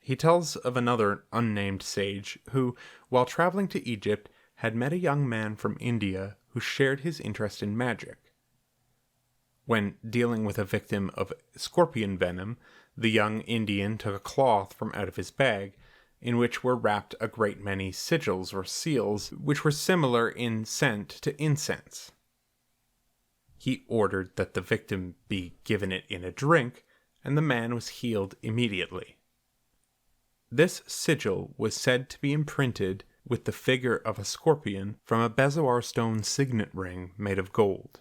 he tells of another unnamed sage who, while traveling to Egypt, had met a young man from India who shared his interest in magic. When dealing with a victim of scorpion venom, the young Indian took a cloth from out of his bag, in which were wrapped a great many sigils or seals, which were similar in scent to incense. He ordered that the victim be given it in a drink, and the man was healed immediately. This sigil was said to be imprinted with the figure of a scorpion from a bezoar stone signet ring made of gold.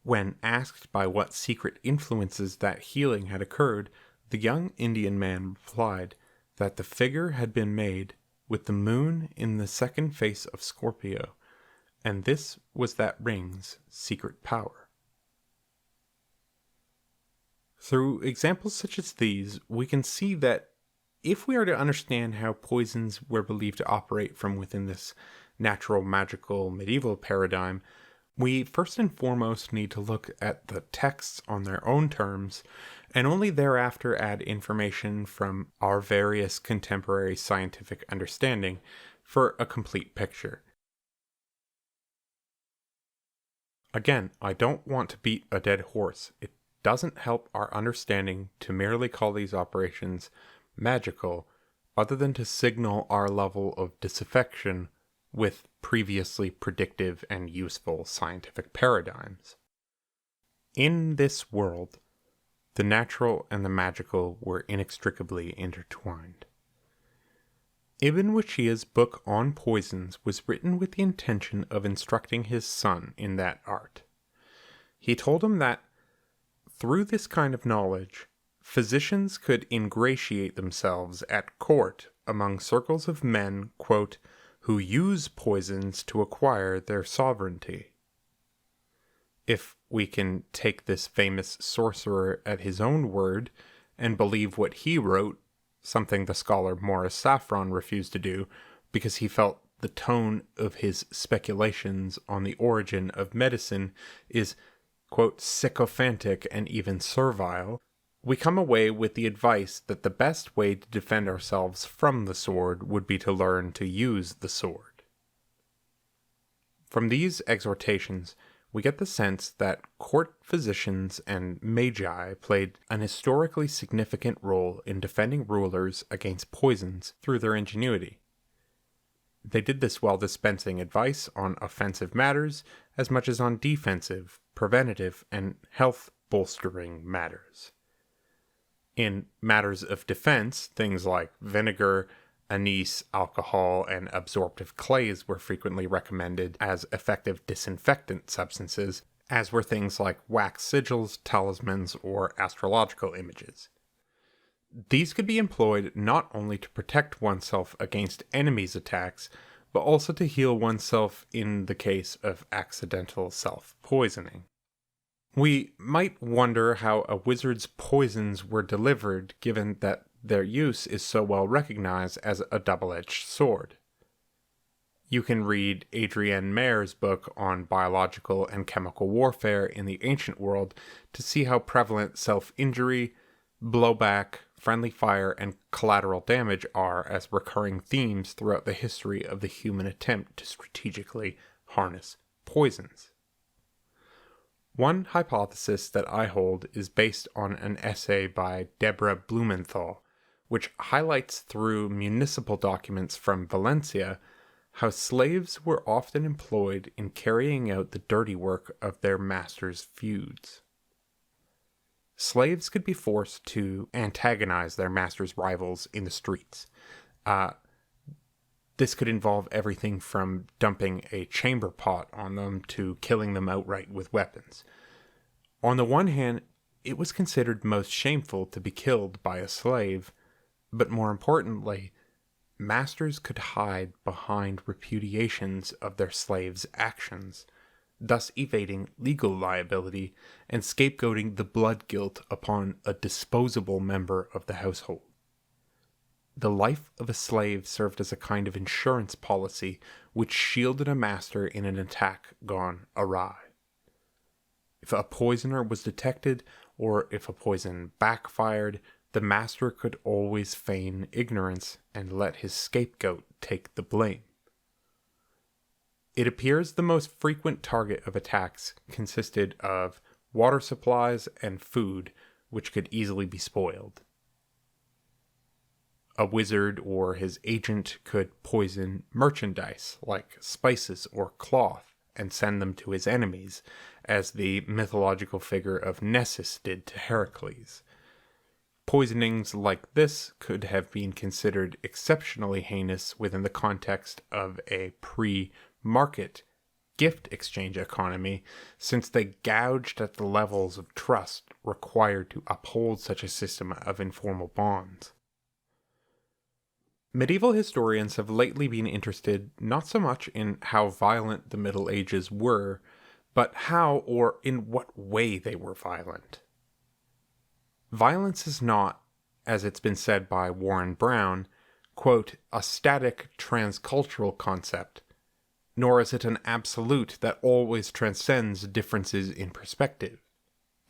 When asked by what secret influences that healing had occurred, the young Indian man replied that the figure had been made with the moon in the second face of Scorpio, and this was that ring's secret power. Through examples such as these, we can see that if we are to understand how poisons were believed to operate from within this natural, magical, medieval paradigm, we first and foremost need to look at the texts on their own terms, and only thereafter add information from our various contemporary scientific understanding for a complete picture. Again, I don't want to beat a dead horse. It doesn't help our understanding to merely call these operations magical, other than to signal our level of disaffection with previously predictive and useful scientific paradigms. In this world, the natural and the magical were inextricably intertwined. Ibn Wahshiyya's book on poisons was written with the intention of instructing his son in that art. He told him that, through this kind of knowledge, physicians could ingratiate themselves at court among circles of men, quote, who use poisons to acquire their sovereignty. If we can take this famous sorcerer at his own word and believe what he wrote, something the scholar Morris Saffron refused to do because he felt the tone of his speculations on the origin of medicine is, quote, sycophantic and even servile, we come away with the advice that the best way to defend ourselves from the sword would be to learn to use the sword. From these exhortations, we get the sense that court physicians and magi played an historically significant role in defending rulers against poisons through their ingenuity. They did this while dispensing advice on offensive matters as much as on defensive, preventative, and health-bolstering matters. In matters of defense, things like vinegar, anise, alcohol, and absorptive clays were frequently recommended as effective disinfectant substances, as were things like wax sigils, talismans, or astrological images. These could be employed not only to protect oneself against enemies' attacks, but also to heal oneself in the case of accidental self-poisoning. We might wonder how a wizard's poisons were delivered, given that their use is so well recognized as a double-edged sword. You can read Adrienne Mayer's book on biological and chemical warfare in the ancient world to see how prevalent self-injury, blowback, friendly fire, and collateral damage are as recurring themes throughout the history of the human attempt to strategically harness poisons. One hypothesis that I hold is based on an essay by Deborah Blumenthal, which highlights through municipal documents from Valencia how slaves were often employed in carrying out the dirty work of their masters' feuds. Slaves could be forced to antagonize their masters' rivals in the streets. This could involve everything from dumping a chamber pot on them to killing them outright with weapons. On the one hand, it was considered most shameful to be killed by a slave, but more importantly, masters could hide behind repudiations of their slaves' actions, thus evading legal liability and scapegoating the blood guilt upon a disposable member of the household. The life of a slave served as a kind of insurance policy which shielded a master in an attack gone awry. If a poisoner was detected, or if a poison backfired, the master could always feign ignorance and let his scapegoat take the blame. It appears the most frequent target of attacks consisted of water supplies and food, which could easily be spoiled. A wizard or his agent could poison merchandise, like spices or cloth, and send them to his enemies, as the mythological figure of Nessus did to Heracles. Poisonings like this could have been considered exceptionally heinous within the context of a pre-market gift exchange economy, since they gouged at the levels of trust required to uphold such a system of informal bonds. Medieval historians have lately been interested not so much in how violent the Middle Ages were, but how or in what way they were violent. Violence is not, as it's been said by Warren Brown, quote, a static transcultural concept, nor is it an absolute that always transcends differences in perspective,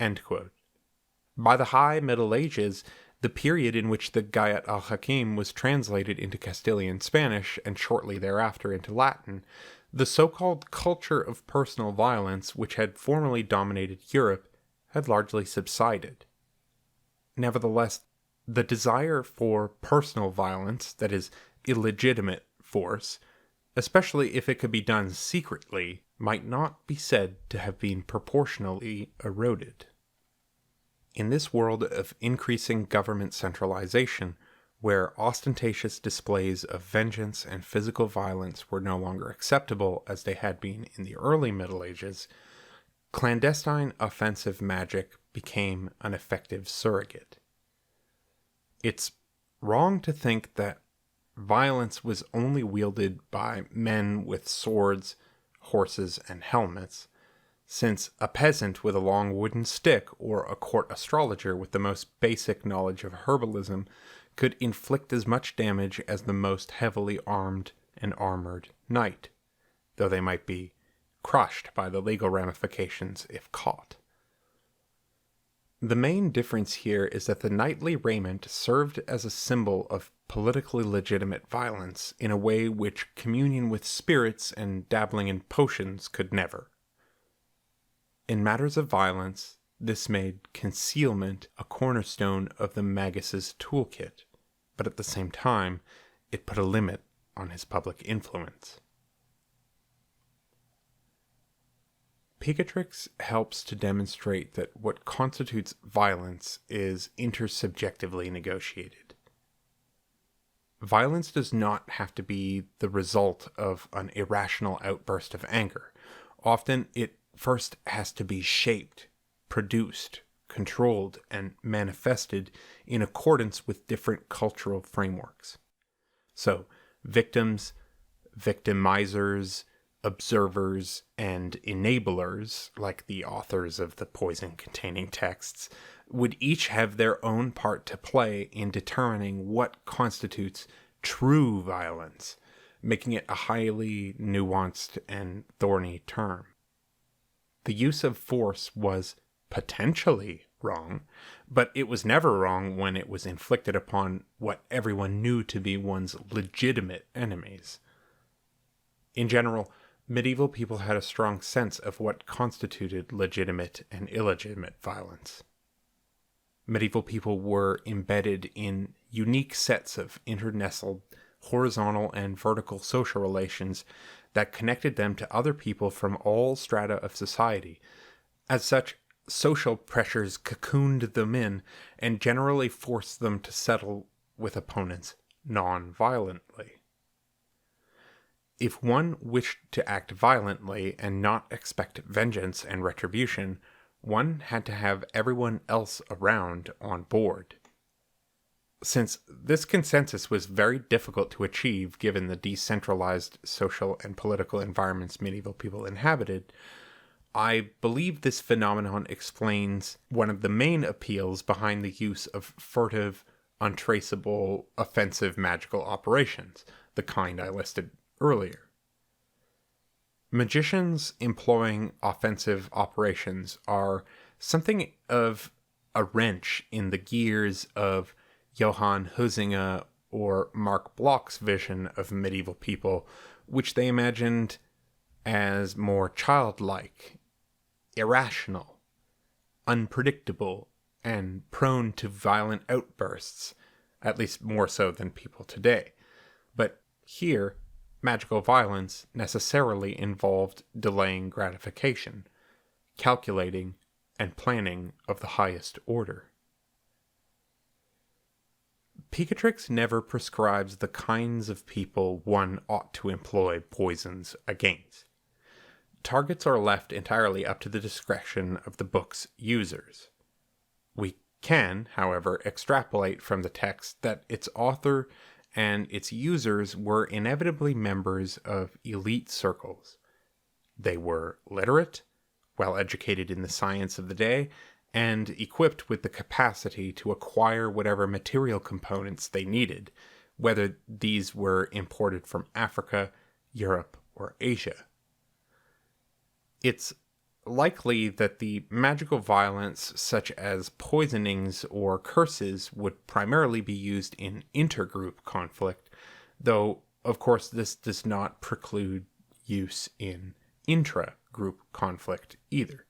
end quote. By the High Middle Ages, the period in which the Gayat al-Hakim was translated into Castilian Spanish and shortly thereafter into Latin, the so-called culture of personal violence which had formerly dominated Europe had largely subsided. Nevertheless, the desire for personal violence, that is, illegitimate force, especially if it could be done secretly, might not be said to have been proportionally eroded. In this world of increasing government centralization, where ostentatious displays of vengeance and physical violence were no longer acceptable as they had been in the early Middle Ages, clandestine offensive magic became an effective surrogate. It's wrong to think that violence was only wielded by men with swords, horses, and helmets, since a peasant with a long wooden stick or a court astrologer with the most basic knowledge of herbalism could inflict as much damage as the most heavily armed and armored knight, though they might be crushed by the legal ramifications if caught. The main difference here is that the knightly raiment served as a symbol of politically legitimate violence in a way which communion with spirits and dabbling in potions could never. In matters of violence, this made concealment a cornerstone of the magus's toolkit, but at the same time, it put a limit on his public influence. Picatrix helps to demonstrate that what constitutes violence is intersubjectively negotiated. Violence does not have to be the result of an irrational outburst of anger. Often it first has to be shaped, produced, controlled, and manifested in accordance with different cultural frameworks. So, victims, victimizers, observers, and enablers, like the authors of the poison-containing texts, would each have their own part to play in determining what constitutes true violence, making it a highly nuanced and thorny term. The use of force was potentially wrong, but it was never wrong when it was inflicted upon what everyone knew to be one's legitimate enemies. In general, medieval people had a strong sense of what constituted legitimate and illegitimate violence. Medieval people were embedded in unique sets of internestled horizontal and vertical social relations that connected them to other people from all strata of society. As such, social pressures cocooned them in and generally forced them to settle with opponents non-violently. If one wished to act violently and not expect vengeance and retribution, one had to have everyone else around on board. Since this consensus was very difficult to achieve given the decentralized social and political environments medieval people inhabited, I believe this phenomenon explains one of the main appeals behind the use of furtive, untraceable, offensive magical operations, the kind I listed earlier. Magicians employing offensive operations are something of a wrench in the gears of Johann Huizinga or Mark Bloch's vision of medieval people, which they imagined as more childlike, irrational, unpredictable, and prone to violent outbursts, at least more so than people today. But here, magical violence necessarily involved delaying gratification, calculating, and planning of the highest order. Picatrix never prescribes the kinds of people one ought to employ poisons against. Targets are left entirely up to the discretion of the book's users. We can, however, extrapolate from the text that its author and its users were inevitably members of elite circles. They were literate, well educated in the science of the day, and equipped with the capacity to acquire whatever material components they needed, whether these were imported from Africa, Europe, or Asia. It's likely that the magical violence, such as poisonings or curses, would primarily be used in intergroup conflict, though, of course, this does not preclude use in intra-group conflict either.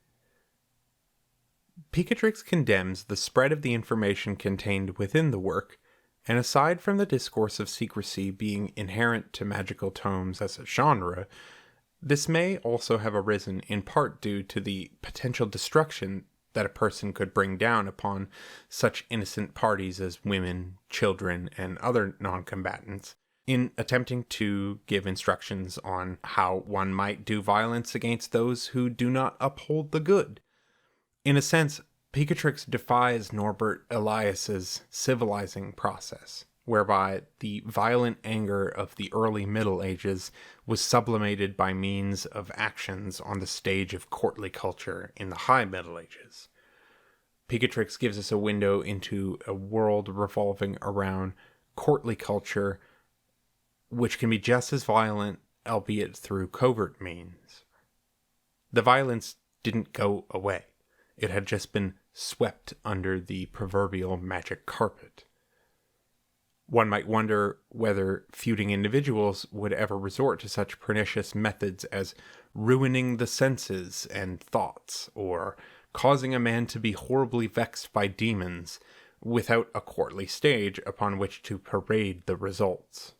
Picatrix condemns the spread of the information contained within the work, and aside from the discourse of secrecy being inherent to magical tomes as a genre, this may also have arisen in part due to the potential destruction that a person could bring down upon such innocent parties as women, children, and other non-combatants, in attempting to give instructions on how one might do violence against those who do not uphold the good. In a sense, Picatrix defies Norbert Elias's civilizing process, whereby the violent anger of the early Middle Ages was sublimated by means of actions on the stage of courtly culture in the High Middle Ages. Picatrix gives us a window into a world revolving around courtly culture, which can be just as violent, albeit through covert means. The violence didn't go away. It had just been swept under the proverbial magic carpet. One might wonder whether feuding individuals would ever resort to such pernicious methods as ruining the senses and thoughts, or causing a man to be horribly vexed by demons, without a courtly stage upon which to parade the results.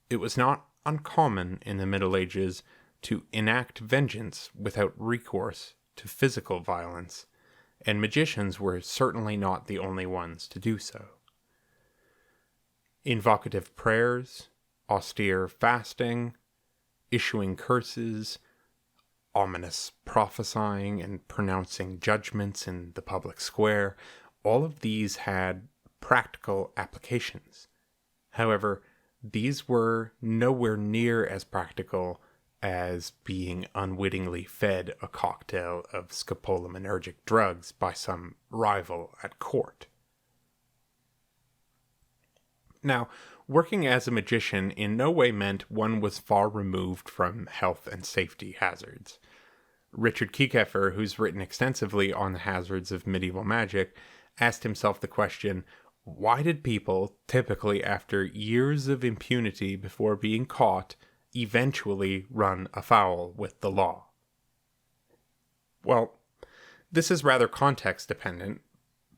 It was not uncommon in the Middle Ages to enact vengeance without recourse to physical violence, and magicians were certainly not the only ones to do so. Invocative prayers, austere fasting, issuing curses, ominous prophesying and pronouncing judgments in the public square, all of these had practical applications. However, these were nowhere near as practical as being unwittingly fed a cocktail of scopolaminergic drugs by some rival at court. Now, working as a magician in no way meant one was far removed from health and safety hazards. Richard Kiekeffer, who's written extensively on the hazards of medieval magic, asked himself the question, why did people, typically after years of impunity before being caught, eventually run afoul with the law? Well, this is rather context dependent,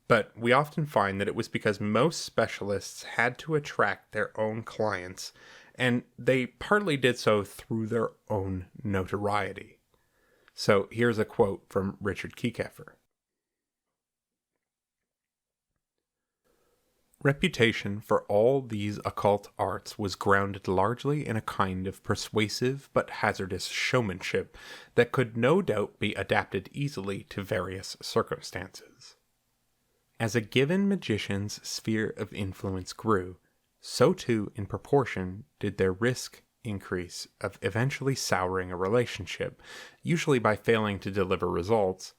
but we often find that it was because most specialists had to attract their own clients, and they partly did so through their own notoriety. So here's a quote from Richard Kiekeffer. Reputation for all these occult arts was grounded largely in a kind of persuasive but hazardous showmanship that could no doubt be adapted easily to various circumstances. As a given magician's sphere of influence grew, so too in proportion did their risk increase of eventually souring a relationship, usually by failing to deliver results,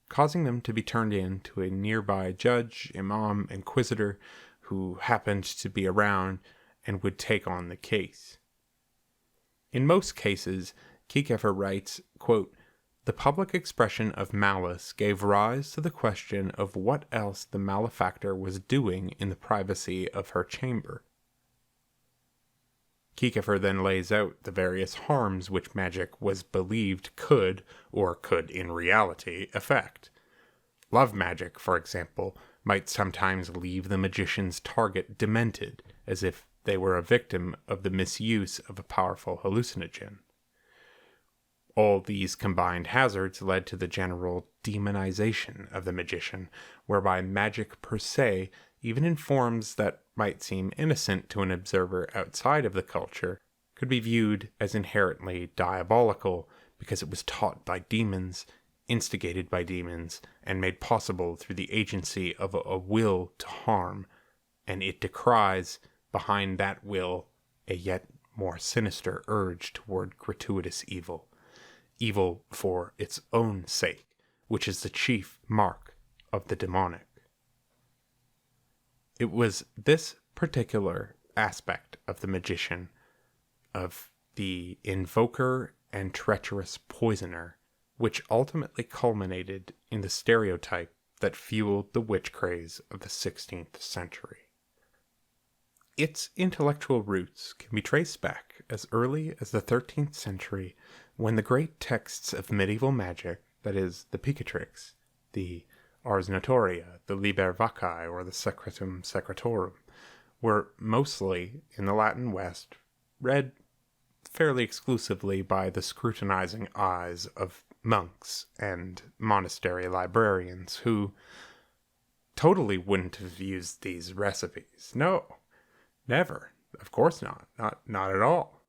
causing them to be turned in to a nearby judge, imam, inquisitor, who happened to be around and would take on the case. In most cases, Kiekeffer writes, quote, the public expression of malice gave rise to the question of what else the malefactor was doing in the privacy of her chamber. Kiekeffer then lays out the various harms which magic was believed could, or could in reality, effect. Love magic, for example, might sometimes leave the magician's target demented, as if they were a victim of the misuse of a powerful hallucinogen. All these combined hazards led to the general demonization of the magician, whereby magic per se, even in forms that might seem innocent to an observer outside of the culture, could be viewed as inherently diabolical because it was taught by demons, instigated by demons, and made possible through the agency of a will to harm, and it decries behind that will a yet more sinister urge toward gratuitous evil. Evil for its own sake, which is the chief mark of the demonic. It was this particular aspect of the magician, of the invoker and treacherous poisoner, which ultimately culminated in the stereotype that fueled the witch craze of the 16th century. Its intellectual roots can be traced back as early as the 13th century, when the great texts of medieval magic, that is, the Picatrix, the Ars Notoria, the Liber Vaccae, or the Secretum Secretorum, were mostly, in the Latin West, read fairly exclusively by the scrutinizing eyes of monks and monastery librarians who totally wouldn't have used these recipes. No, never. Of course not. Not at all.